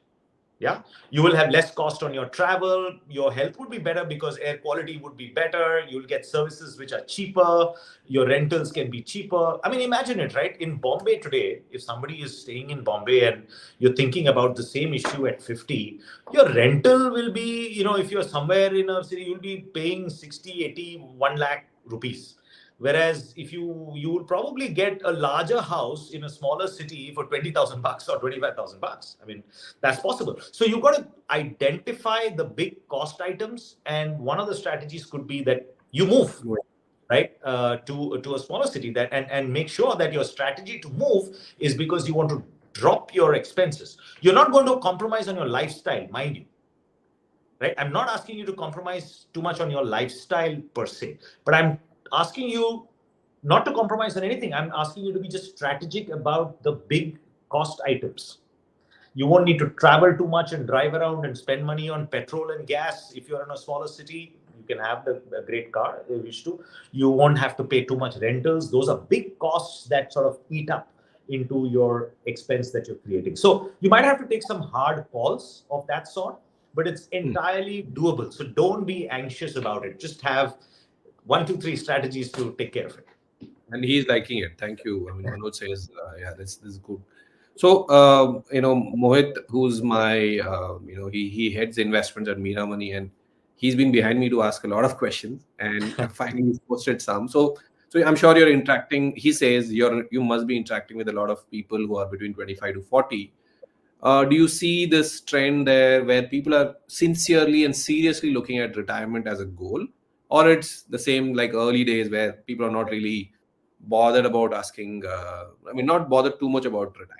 Yeah, you will have less cost on your travel. Your health would be better because air quality would be better. You'll get services which are cheaper. Your rentals can be cheaper. I mean, imagine it, right? In Bombay today, if somebody is staying in Bombay and you're thinking about the same issue at 50, your rental will be, if you're somewhere in a city, you'll be paying 60, 80, 1 lakh rupees. Whereas if you will probably get a larger house in a smaller city for 20,000 bucks or 25,000 bucks. I mean, that's possible. So you've got to identify the big cost items. And one of the strategies could be that you move, right, to a smaller city, and make sure that your strategy to move is because you want to drop your expenses. You're not going to compromise on your lifestyle, mind you. Right? I'm not asking you to compromise too much on your lifestyle per se, but I'm asking you not to compromise on anything. I'm asking you to be just strategic about the big cost items. You won't need to travel too much and drive around and spend money on petrol and gas. If you're in a smaller city, you can have a great car if you wish to. You won't have to pay too much rentals. Those are big costs that sort of eat up into your expense that you're creating. So you might have to take some hard calls of that sort, but it's entirely doable. So don't be anxious about it. Just have 1, 2, 3 strategies to take care of it. And he's liking it. Thank you. I mean, Manoj says, yeah, this is good. So, Mohit, who's my, he heads investments at Mira Money, and he's been behind me to ask a lot of questions, and finally he's posted some. So I'm sure you're interacting. He says you must be interacting with a lot of people who are between 25 to 40. Do you see this trend there where people are sincerely and seriously looking at retirement as a goal, or it's the same like early days where people are not really bothered about asking, not bothered too much about retiring?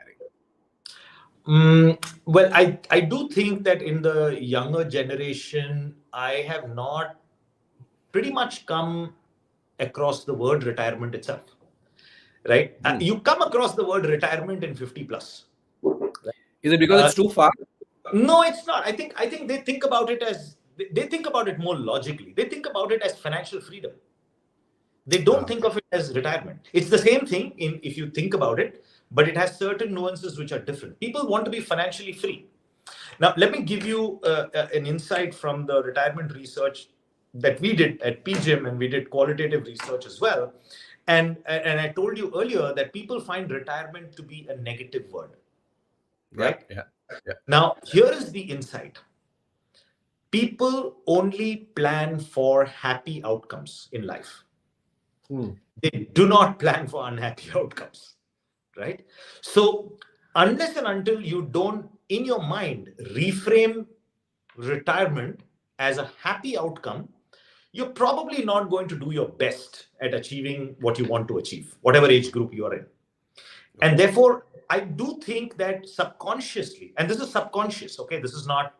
Well, I do think that in the younger generation, I have not pretty much come across the word retirement itself, right? You come across the word retirement in 50 plus. Right? Is it because it's too far? No, it's not. I think they think about it as, they think about it more logically. They think about it as financial freedom. They don't think of it as retirement. It's the same thing if you think about it, but it has certain nuances which are different. People want to be financially free. Now, let me give you an insight from the retirement research that we did at PGIM, and we did qualitative research as well. And I told you earlier that people find retirement to be a negative word, right? Yeah. Now, here is the insight. People only plan for happy outcomes in life. They do not plan for unhappy outcomes, right? So unless and until you don't, in your mind, reframe retirement as a happy outcome, you're probably not going to do your best at achieving what you want to achieve, whatever age group you are in. And therefore, I do think that subconsciously, and this is subconscious, okay, this is not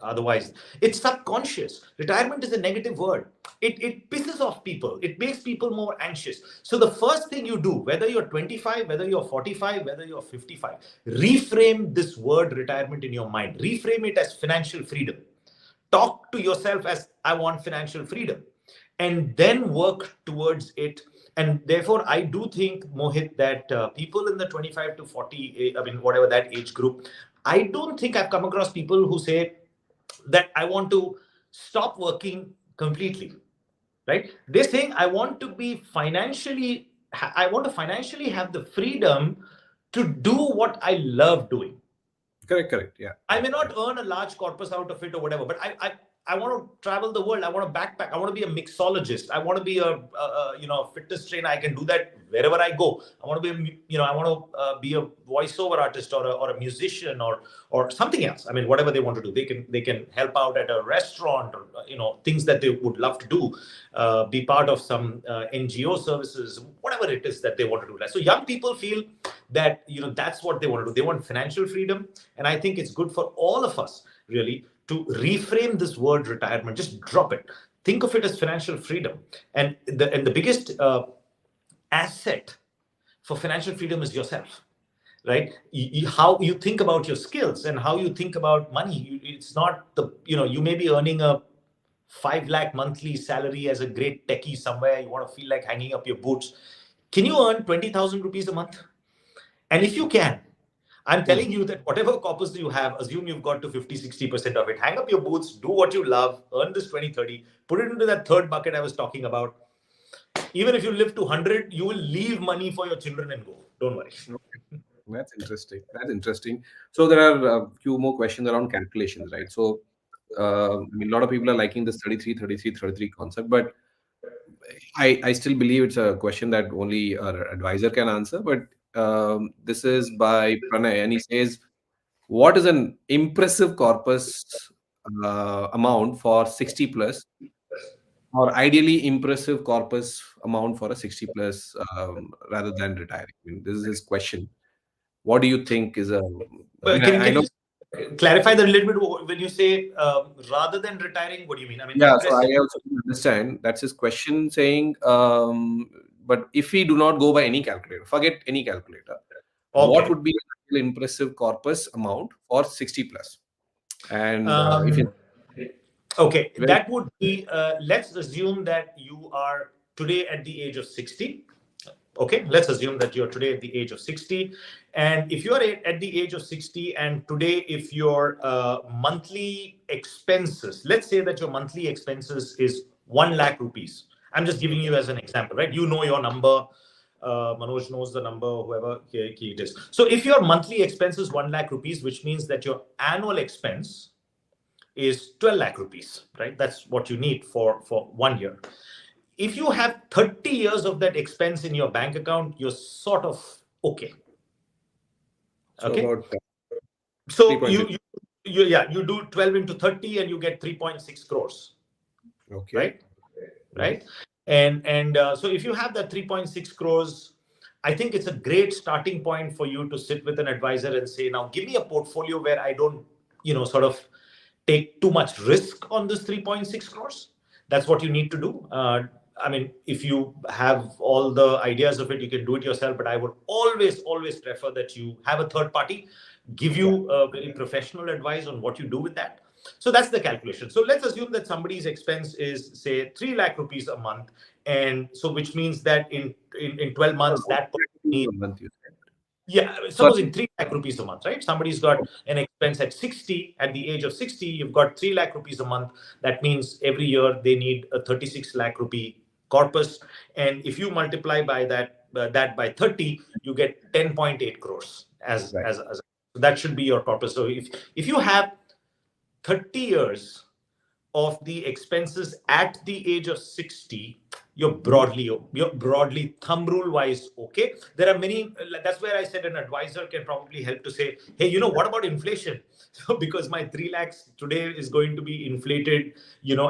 otherwise, it's subconscious. Retirement is a negative word. It pisses off people. It makes people more anxious. So the first thing you do, whether you're 25, whether you're 45, whether you're 55, reframe this word retirement in your mind. Reframe it as financial freedom. Talk to yourself as, I want financial freedom, and then work towards it. And therefore, I do think, Mohit, that people in the 25 to 40, I mean, whatever that age group, I don't think I've come across people who say that I want to stop working completely, right? They're saying, I want to financially have the freedom to do what I love doing. Correct. Yeah. I may not earn a large corpus out of it or whatever, but I want to travel the world. I want to backpack. I want to be a mixologist. I want to be a fitness trainer. I can do that wherever I go. I want to be be a voiceover artist or a musician or something else. I mean, whatever they want to do, they can help out at a restaurant or things that they would love to do. Be part of some NGO services, whatever it is that they want to do. So young people feel that that's what they want to do. They want financial freedom, and I think it's good for all of us really to reframe this word retirement. Just drop it. Think of it as financial freedom. And the biggest asset for financial freedom is yourself, right? How you think about your skills and how you think about money. It's not you may be earning a 5 lakh monthly salary as a great techie somewhere. You want to feel like hanging up your boots. Can you earn 20,000 rupees a month? And if you can, I'm telling you that whatever corpus you have, assume you've got to 50-60% of it. Hang up your boots, do what you love, earn this 20-30, put it into that third bucket I was talking about. Even if you live to 100, you will leave money for your children and go. Don't worry. That's interesting. So there are a few more questions around calculations, right? So I mean, a lot of people are liking this 33 concept, but I still believe it's a question that only our advisor can answer. But this is by Pranay, and he says, what is an impressive corpus amount for 60 plus, or ideally impressive corpus amount for a 60 plus rather than retiring? I mean, this is his question. What do you think is a... Can you clarify that a little bit? When you say rather than retiring, what do you mean? I mean, yeah, so I also understand that's his question, saying, but if we do not go by any calculator, forget any calculator, what would be an impressive corpus amount for 60 plus? And okay, that would be, let's assume that you are today at the age of 60. Okay, let's assume that you're today at the age of 60. And if you're at the age of 60 and today, if your monthly expenses, let's say that your monthly expenses is 1 lakh rupees. I'm just giving you as an example, right? You know your number. Manoj knows the number, whoever it is. So if your monthly expense is 1 lakh rupees, which means that your annual expense is 12 lakh rupees, right? That's what you need for 1 year. If you have 30 years of that expense in your bank account, you're sort of okay. Okay. So you do 12 into 30 and you get 3.6 crores. Okay. Right. And so if you have that 3.6 crores, I think it's a great starting point for you to sit with an advisor and say, now give me a portfolio where I don't, sort of take too much risk on this 3.6 crores. That's what you need to do. I mean, if you have all the ideas of it, you can do it yourself. But I would always prefer that you have a third party give you a very professional advice on what you do with that. So that's the calculation. So let's assume that somebody's expense is, say, 3 lakh rupees a month. And so which means that in 12 months, that person yeah, supposing 3 lakh rupees a month, right? Somebody's got an expense at 60, at the age of 60, you've got 3 lakh rupees a month. That means every year they need a 36 lakh rupee corpus. And if you multiply by that by 30, you get 10.8 crores as that should be your corpus. So if you have 30 years of the expenses at the age of 60, you're broadly thumb rule wise okay. There are many, that's where I said an advisor can probably help to say, hey, what about inflation? So because my 3 lakhs today is going to be inflated,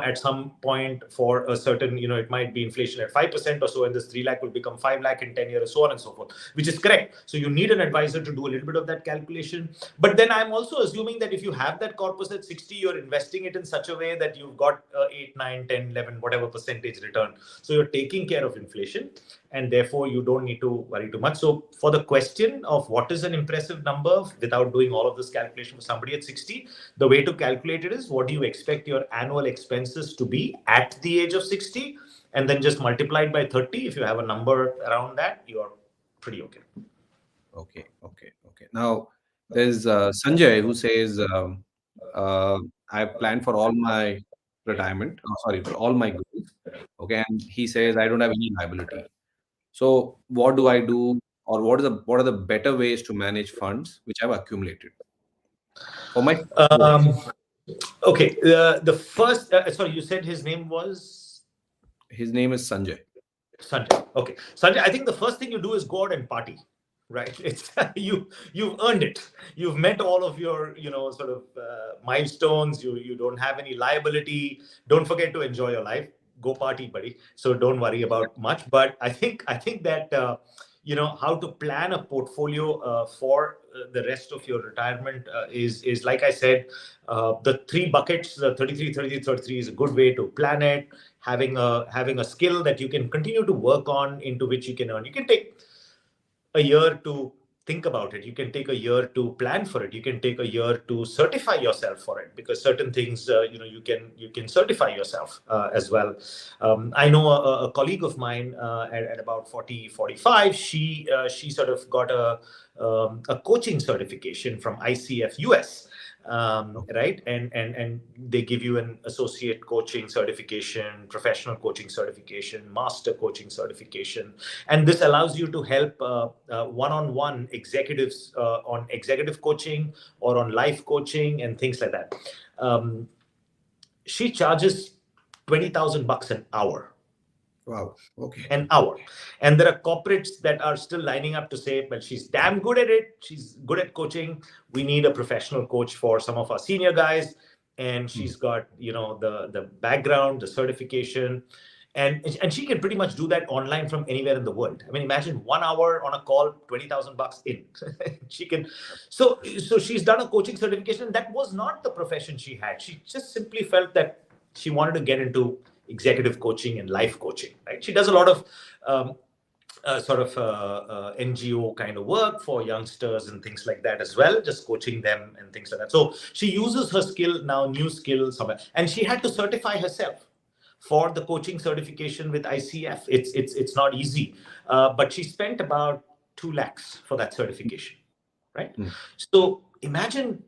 at some point for a certain, it might be inflation at 5% or so, and this 3 lakh will become 5 lakh in 10 years, so on and so forth, which is correct. So you need an advisor to do a little bit of that calculation. But then I'm also assuming that if you have that corpus at 60, you're investing it in such a way that you've got 8, 9, 10, 11, whatever percentage return. So you're taking care of inflation, and therefore you don't need to worry too much. So for the question of what is an impressive number without doing all of this calculation for somebody at 60, the way to calculate it is what do you expect your annual expenses to be at the age of 60, and then just multiply it by 30. If you have a number around that, you're pretty okay. Okay. Now there's Sanjay who says, I plan for all my retirement, for all my goals. Okay, and he says I don't have any liability. So what do I do, or what are the better ways to manage funds which I've accumulated for my goals? Okay, the first sorry, you said his name was? His name is Sanjay. Okay, Sanjay, I think the first thing you do is go out and party, right? It's you've earned it. You've met all of your sort of milestones. You don't have any liability. Don't forget to enjoy your life. Go party, buddy. So don't worry about much. But I think that how to plan a portfolio for the rest of your retirement is like I said, the 3 buckets, the 33, 33, 33 is a good way to plan it. Having a skill that you can continue to work on, into which you can earn. You can take a year to think about it. You can take a year to plan for it. You can take a year to certify yourself for it, because certain things you can certify yourself as well. I know a colleague of mine at about 40, 45. She sort of got a coaching certification from ICF US. Right, and they give you an associate coaching certification, professional coaching certification, master coaching certification, and this allows you to help one-on-one executives on executive coaching or on life coaching and things like that. She charges $20,000 an hour. Wow. Okay. An hour. And there are corporates that are still lining up to say, well, she's damn good at it. She's good at coaching. We need a professional coach for some of our senior guys. And she's got, the background, the certification. And she can pretty much do that online from anywhere in the world. I mean, imagine 1 hour on a call, $20,000 in. She can. So she's done a coaching certification. That was not the profession she had. She just simply felt that she wanted to get into executive coaching and life coaching, right? She does a lot of NGO kind of work for youngsters and things like that as well, just coaching them and things like that. So she uses her skill now, new skill somewhere, and she had to certify herself for the coaching certification with ICF. It's not easy, but she spent about 2 lakhs for that certification, right? So imagine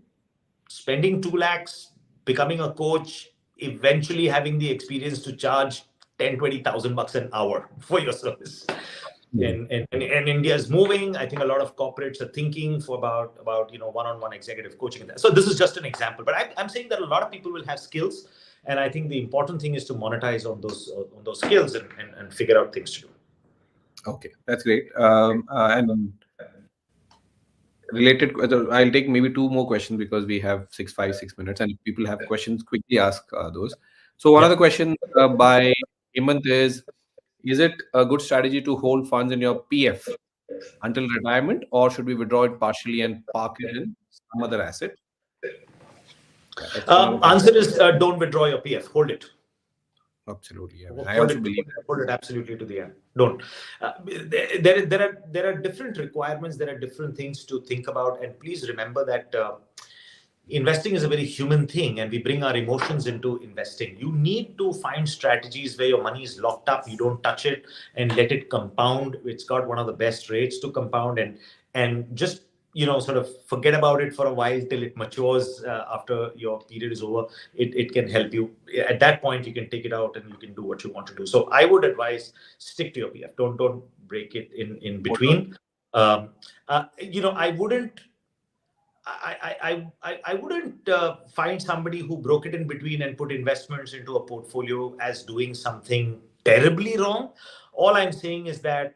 spending 2 lakhs, becoming a coach, eventually having the experience to charge 10,000-20,000 bucks an hour for your service. And India is moving. I think a lot of corporates are thinking about one-on-one executive coaching. So this is just an example, but I'm saying that a lot of people will have skills, and I think the important thing is to monetize on those skills and figure out things to do. Okay, that's great. And related, I'll take maybe 2 more questions because we have 6 minutes, and if people have questions, quickly ask those. So one of the questions by Hemant is it a good strategy to hold funds in your PF until retirement, or should we withdraw it partially and park it in some other asset? Answer is don't withdraw your PF, hold it. Absolutely. I also believe that. Hold it absolutely to the end. Don't. There are different requirements. There are different things to think about. And please remember that investing is a very human thing, and we bring our emotions into investing. You need to find strategies where your money is locked up, you don't touch it, and let it compound. It's got one of the best rates to compound, and just sort of forget about it for a while till it matures. After your period is over, it can help you. At that point, you can take it out and you can do what you want to do. So I would advise, stick to your PF. Don't break it in between. I wouldn't. I wouldn't find somebody who broke it in between and put investments into a portfolio as doing something terribly wrong. All I'm saying is that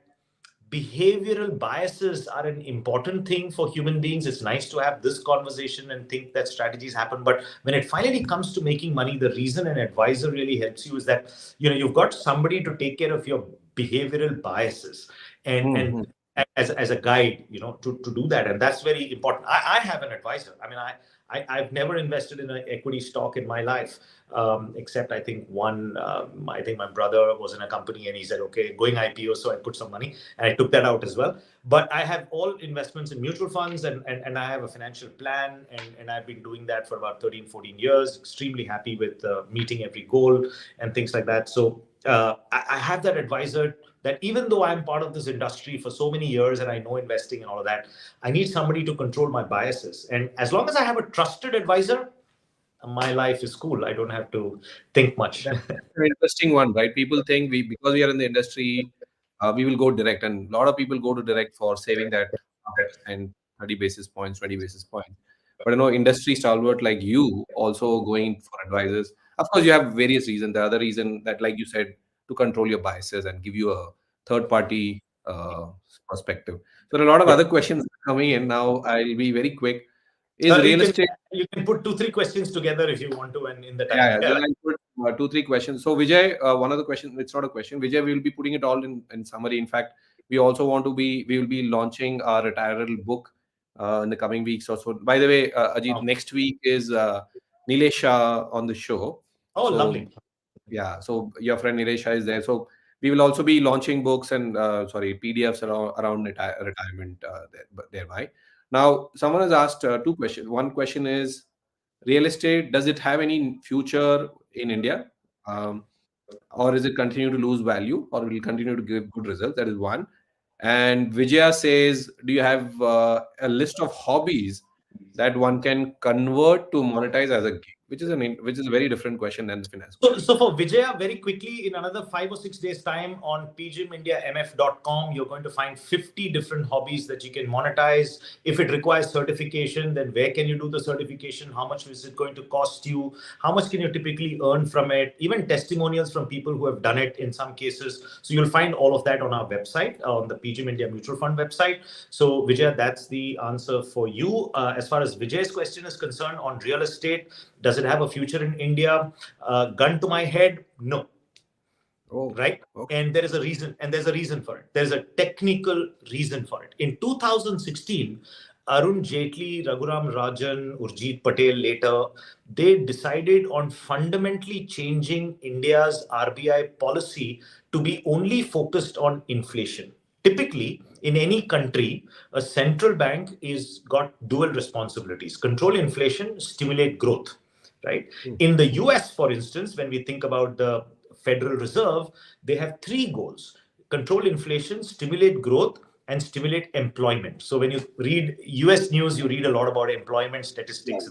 behavioral biases are an important thing for human beings. It's nice to have this conversation and think that strategies happen, but when it finally comes to making money, the reason an advisor really helps you is that you've got somebody to take care of your behavioral biases and as a guide, to do that. And that's very important. I have an advisor. I mean, I've never invested in an equity stock in my life, except I think one. I think my brother was in a company and he said, okay, going IPO. So I put some money and I took that out as well. But I have all investments in mutual funds and I have a financial plan. And I've been doing that for about 13, 14 years, extremely happy with meeting every goal and things like that. So I have that advisor that even though I'm part of this industry for so many years and I know investing and all of that, I need somebody to control my biases. And as long as I have a trusted advisor, my life is cool. I don't have to think much. That's an interesting one, right? People think because we are in the industry, we will go direct, and a lot of people go to direct for saving that and 30 basis points, 20 basis points. But industry stalwart like you also going for advisors. Of course, you have various reasons. The other reason that, like you said, to control your biases and give you a third party perspective. So there are a lot of other questions coming in now. I'll be very quick. Is real estate? You can put 2-3 questions together if you want to, and in the time. Yeah. Then I'll put 2-3 questions. So Vijay, one of the questions, it's not a question. Vijay, we will be putting it all in summary. In fact, we also we will be launching our retirement book in the coming weeks or so. By the way, Ajit, next week is Nilesh Shah on the show. Oh, so, lovely. Yeah. So your friend Nilesh Shah is there. So we will also be launching books and PDFs around retirement thereby. Now, someone has asked 2 questions. One question is, real estate, does it have any future in India? Or is it continue to lose value, or will continue to give good results? That is one. And Vijaya says, do you have a list of hobbies that one can convert to monetize as a gig? Which is a very different question than the finance. So for Vijaya, very quickly, in another 5 or 6 days' time on pgymindiamf.com, you're going to find 50 different hobbies that you can monetize. If it requires certification, then where can you do the certification? How much is it going to cost you? How much can you typically earn from it? Even testimonials from people who have done it in some cases. So you'll find all of that on our website, on the PGIM India Mutual Fund website. So Vijaya, that's the answer for you. As far as Vijaya's question is concerned on real estate, does it have a future in India? Gun to my head, no. Oh, right? Okay. And there is a reason, and there's a reason for it. There's a technical reason for it. In 2016, Arun Jaitley, Raghuram Rajan, Urjit Patel later, they decided on fundamentally changing India's RBI policy to be only focused on inflation. Typically, in any country, a central bank is got dual responsibilities: control inflation, stimulate growth. Right? In the US, for instance, when we think about the Federal Reserve, they have 3 goals: control inflation, stimulate growth, and stimulate employment. So when you read US news, you read a lot about employment statistics.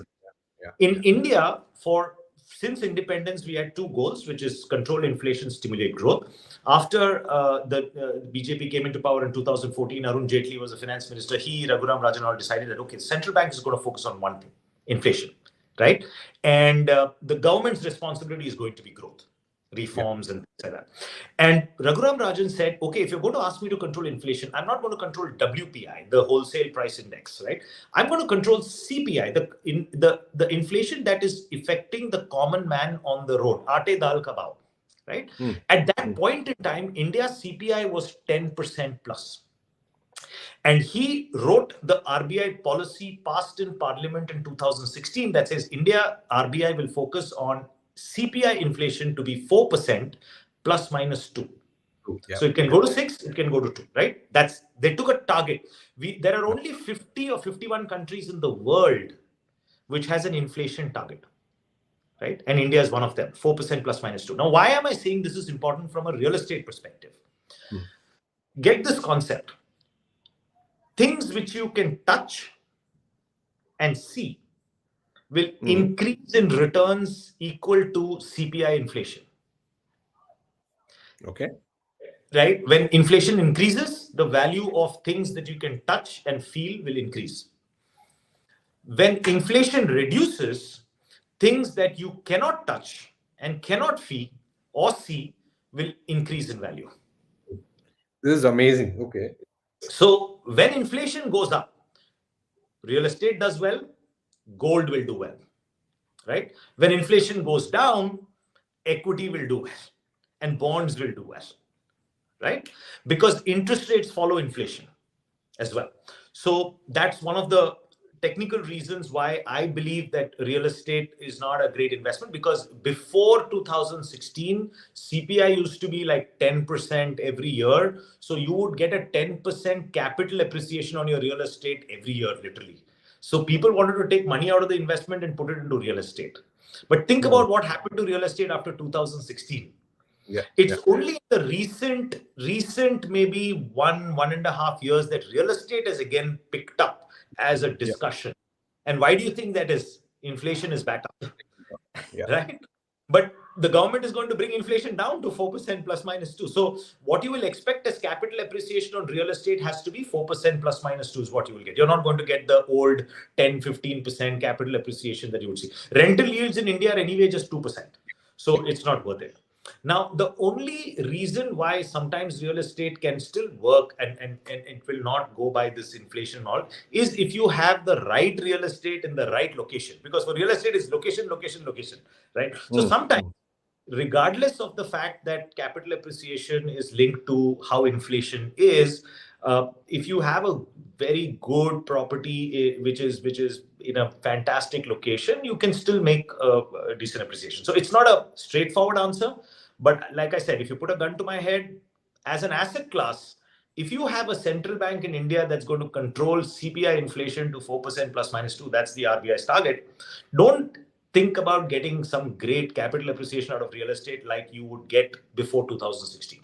In India, since independence, we had 2 goals, which is control inflation, stimulate growth. After the BJP came into power in 2014, Arun Jaitley was the finance minister. Raghuram Rajan all decided that, okay, the central bank is going to focus on one thing: inflation. Right? And the government's responsibility is going to be growth, reforms, and things like that. And Raghuram Rajan said, okay, if you're going to ask me to control inflation, I'm not going to control WPI, the wholesale price index, right? I'm going to control CPI, the inflation that is affecting the common man on the road, aate dal ka bhav, right? At that point in time, India's CPI was 10% plus. And he wrote the RBI policy passed in Parliament in 2016 that says India RBI will focus on CPI inflation to be 4% plus minus 2. Yeah. So it can go to 6, it can go to 2, right? They took a target. There are only 50 or 51 countries in the world which has an inflation target, right? And India is one of them, 4% plus minus 2. Now, why am I saying this is important from a real estate perspective? Get this concept. Things which you can touch and see will increase in returns equal to CPI inflation. Okay. Right? When inflation increases, the value of things that you can touch and feel will increase. When inflation reduces, things that you cannot touch and cannot feel or see will increase in value. This is amazing. Okay. So when inflation goes up, real estate does well, gold will do well, right? When inflation goes down, equity will do well and bonds will do well, right? Because interest rates follow inflation as well. So that's one of the technical reasons why I believe that real estate is not a great investment, because before 2016, CPI used to be like 10% every year. So you would get a 10% capital appreciation on your real estate every year, literally. So people wanted to take money out of the investment and put it into real estate. But think about what happened to real estate after 2016. It's only the recent maybe 1.5 years that real estate has again picked up as a discussion. And why do you think that is? Inflation is back up, right? But the government is going to bring inflation down to 4% plus minus 2. So what you will expect as capital appreciation on real estate has to be 4% plus minus 2 is what you will get. You're not going to get the old 10-15% capital appreciation that you would see. Rental yields in India are anyway just 2%. So it's not worth it. Now, the only reason why sometimes real estate can still work and it will not go by this inflation and all is if you have the right real estate in the right location. Because for real estate, it's location, right? So sometimes, regardless of the fact that capital appreciation is linked to how inflation is, if you have a very good property which is in a fantastic location, you can still make a decent appreciation. So it's not a straightforward answer, but like I said, if you put a gun to my head, as an asset class, if you have a central bank in India that's going to control CPI inflation to 4% plus minus 2, that's the RBI's target. Don't think about getting some great capital appreciation out of real estate like you would get before 2016.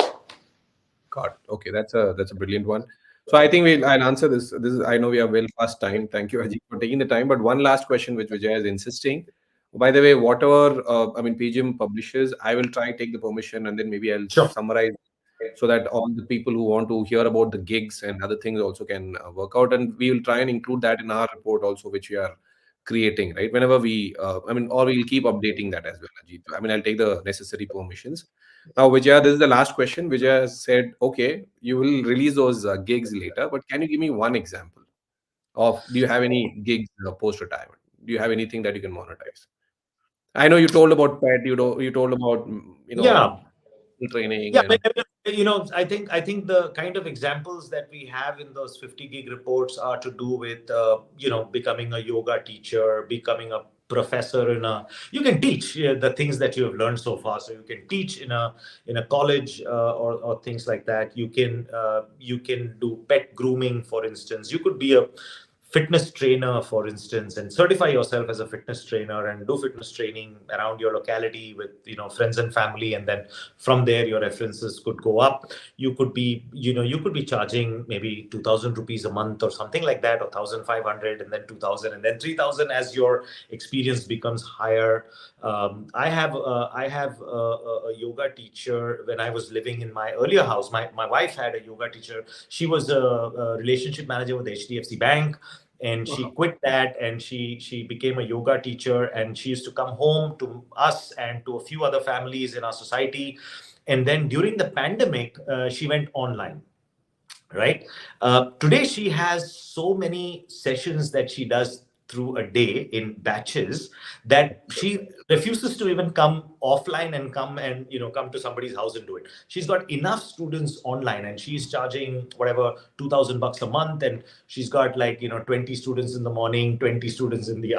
God, okay, that's a brilliant one. So I think I'll answer this. I know we are well past time. Thank you, Ajit, for taking the time. But one last question, which Vijay is insisting. By the way, whatever PGIM publishes, I will try take the permission and then maybe I'll summarize so that all the people who want to hear about the gigs and other things also can work out. And we will try and include that in our report also, which we are creating, right? Whenever we, or we'll keep updating that as well, Ajit. I'll take the necessary permissions. Now, Vijaya, this is the last question. Vijaya said, okay, you will release those gigs later, but can you give me one example of, do you have any gigs post-retirement? Do you have anything that you can monetize? I know you told about pet, you told about, training. Yeah, I think the kind of examples that we have in those 50 gig reports are to do with, becoming a yoga teacher, becoming a professor you can teach the things that you have learned so far. So you can teach in a college or things like that. You can do pet grooming, for instance. You could be a fitness trainer, for instance, and certify yourself as a fitness trainer and do fitness training around your locality with friends and family, and then from there your references could go up. You could be charging maybe 2,000 rupees a month or something like that, or 1,500, and then 2,000, and then 3,000 as your experience becomes higher. I have a yoga teacher. When I was living in my earlier house, my wife had a yoga teacher. She was a relationship manager with HDFC Bank. And she quit that and she became a yoga teacher, and she used to come home to us and to a few other families in our society. And then during the pandemic, she went online. Right. Today, she has so many sessions that she does through a day in batches that she refuses to even come offline and come to somebody's house and do it. She's got enough students online, and she's charging whatever $2,000 a month, and she's got 20 students in the morning, 20 students in the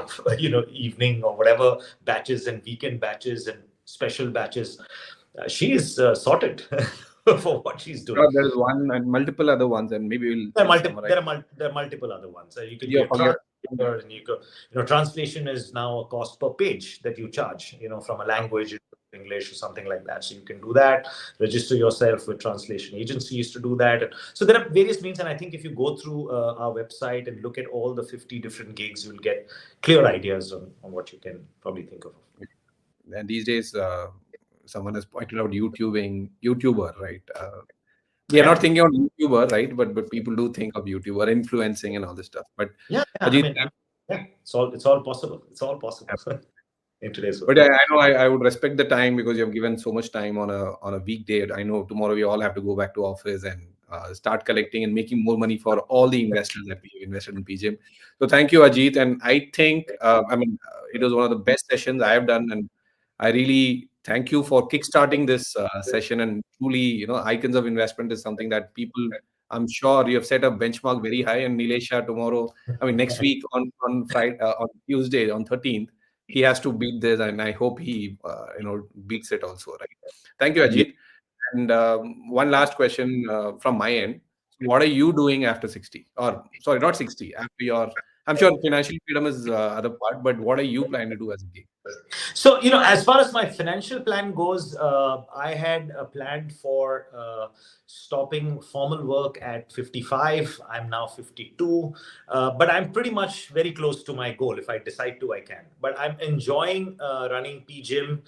evening, or whatever batches, and weekend batches and special batches. She is sorted. For what she's doing. There is one and multiple other ones, and maybe we'll there are multiple other ones. You can be And you go, translation is now a cost per page that you charge, from a language into English or something like that. So you can do that, register yourself with translation agencies to do that. So there are various means. And I think if you go through our website and look at all the 50 different gigs, you'll get clear ideas on what you can probably think of. And these days, someone has pointed out YouTuber, right? We are not thinking of YouTuber, right? But people do think of YouTuber influencing and all this stuff. But Yeah, Ajit, it's all possible. It's all possible in today's world. but I know I would respect the time because you have given so much time on a weekday. I know tomorrow we all have to go back to office and start collecting and making more money for all the investors that we invested in PGIM. So thank you, Ajit. And I think it was one of the best sessions I have done, and I really thank you for kickstarting this session. And truly, icons of investment is something that people. I'm sure you have set a benchmark very high. And Nilesha tomorrow, next week on Friday, on Tuesday, on 13th, he has to beat this, and I hope he beats it also, right? Thank you, Yeah. Ajit. And one last question from my end: what are you doing after 60? Or sorry, not 60. After your, I'm sure financial freedom is other part, but what are you planning to do as a gig? So, as far as my financial plan goes, I had planned for stopping formal work at 55. I'm now 52, but I'm pretty much very close to my goal. If I decide to, I can. But I'm enjoying running PGIM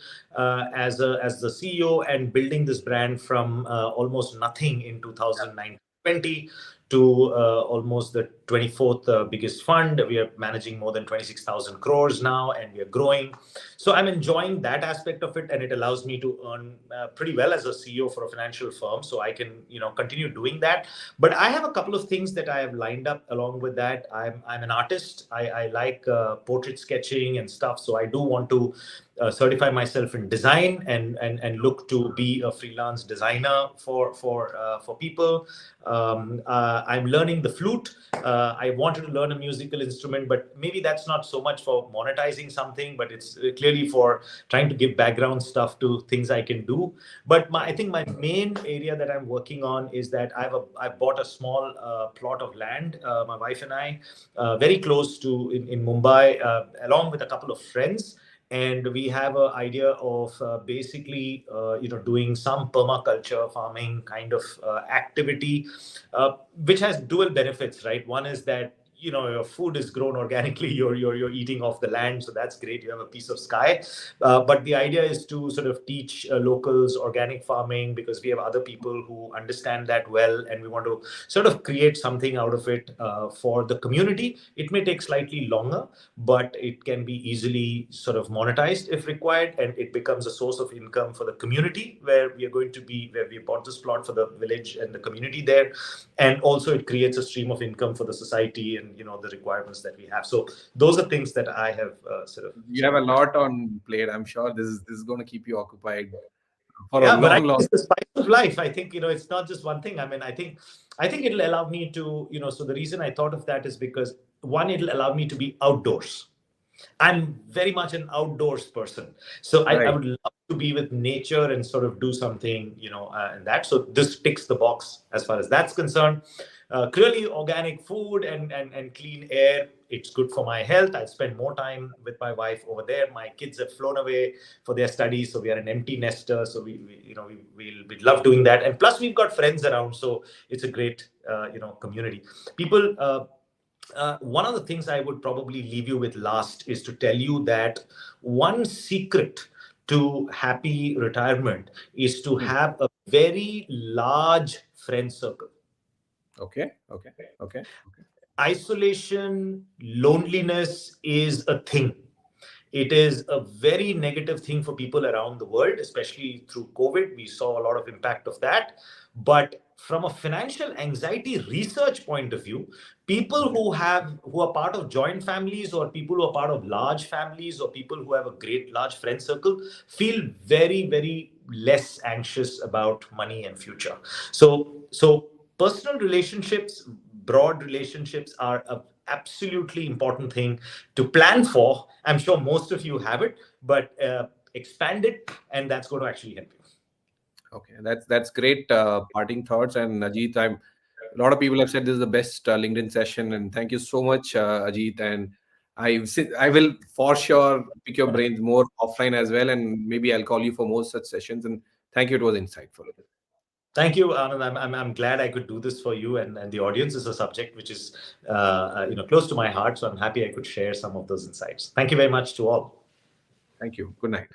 as the CEO and building this brand from almost nothing in 2019-20 to almost the 24th biggest fund. We are managing more than 26,000 crores now, and we are growing. So I'm enjoying that aspect of it, and it allows me to earn pretty well as a CEO for a financial firm. So I can, continue doing that. But I have a couple of things that I have lined up along with that. I'm an artist. I like portrait sketching and stuff. So I do want to certify myself in design and look to be a freelance designer for people. I'm learning the flute. I wanted to learn a musical instrument, but maybe that's not so much for monetizing something, but it's clearly for trying to give background stuff to things I can do. But I think my main area that I'm working on is that I bought a small plot of land, my wife and I, very close to in Mumbai, along with a couple of friends. And we have an idea of basically, doing some permaculture farming kind of activity, which has dual benefits, right? One is that your food is grown organically, you're eating off the land, so that's great, you have a piece of sky. But the idea is to sort of teach locals organic farming, because we have other people who understand that well, and we want to sort of create something out of it for the community. It may take slightly longer, but it can be easily sort of monetized if required, and it becomes a source of income for the community where we bought this plot for the village and the community there. And also it creates a stream of income for the society and the requirements that we have. So those are things that I have sort of. You have a lot on plate. I'm sure this is going to keep you occupied for a Yeah, but long. it's the spice of life. I think it's not just one thing. I think it'll allow me to So the reason I thought of that is because, one, it'll allow me to be outdoors. I'm very much an outdoors person. So I Right. would love to be with nature and sort of do something, and that. So this ticks the box as far as that's concerned. Clearly, organic food and clean air, it's good for my health. I spend more time with my wife over there. My kids have flown away for their studies, so we are an empty nester. So we love doing that. And plus, we've got friends around, so it's a great community. People. One of the things I would probably leave you with last is to tell you that one secret to happy retirement is to have a very large friend circle. Okay. Isolation, loneliness is a thing. It is a very negative thing for people around the world, especially through COVID. We saw a lot of impact of that. But from a financial anxiety research point of view, people who are part of joint families, or people who are part of large families, or people who have a great large friend circle, feel very, very less anxious about money and future. So personal relationships, broad relationships, are a absolutely important thing to plan for. I'm sure most of you have it, but expand it, and that's going to actually help you. Okay, that's great parting thoughts. And Ajit, a lot of people have said this is the best LinkedIn session, and thank you so much, Ajit. And I will for sure pick your brains more offline as well, and maybe I'll call you for more such sessions. And thank you, it was insightful. Thank you, Anand. I'm glad I could do this for you, and the audience is a subject which is close to my heart. So I'm happy I could share some of those insights. Thank you very much to all. Thank you. Good night.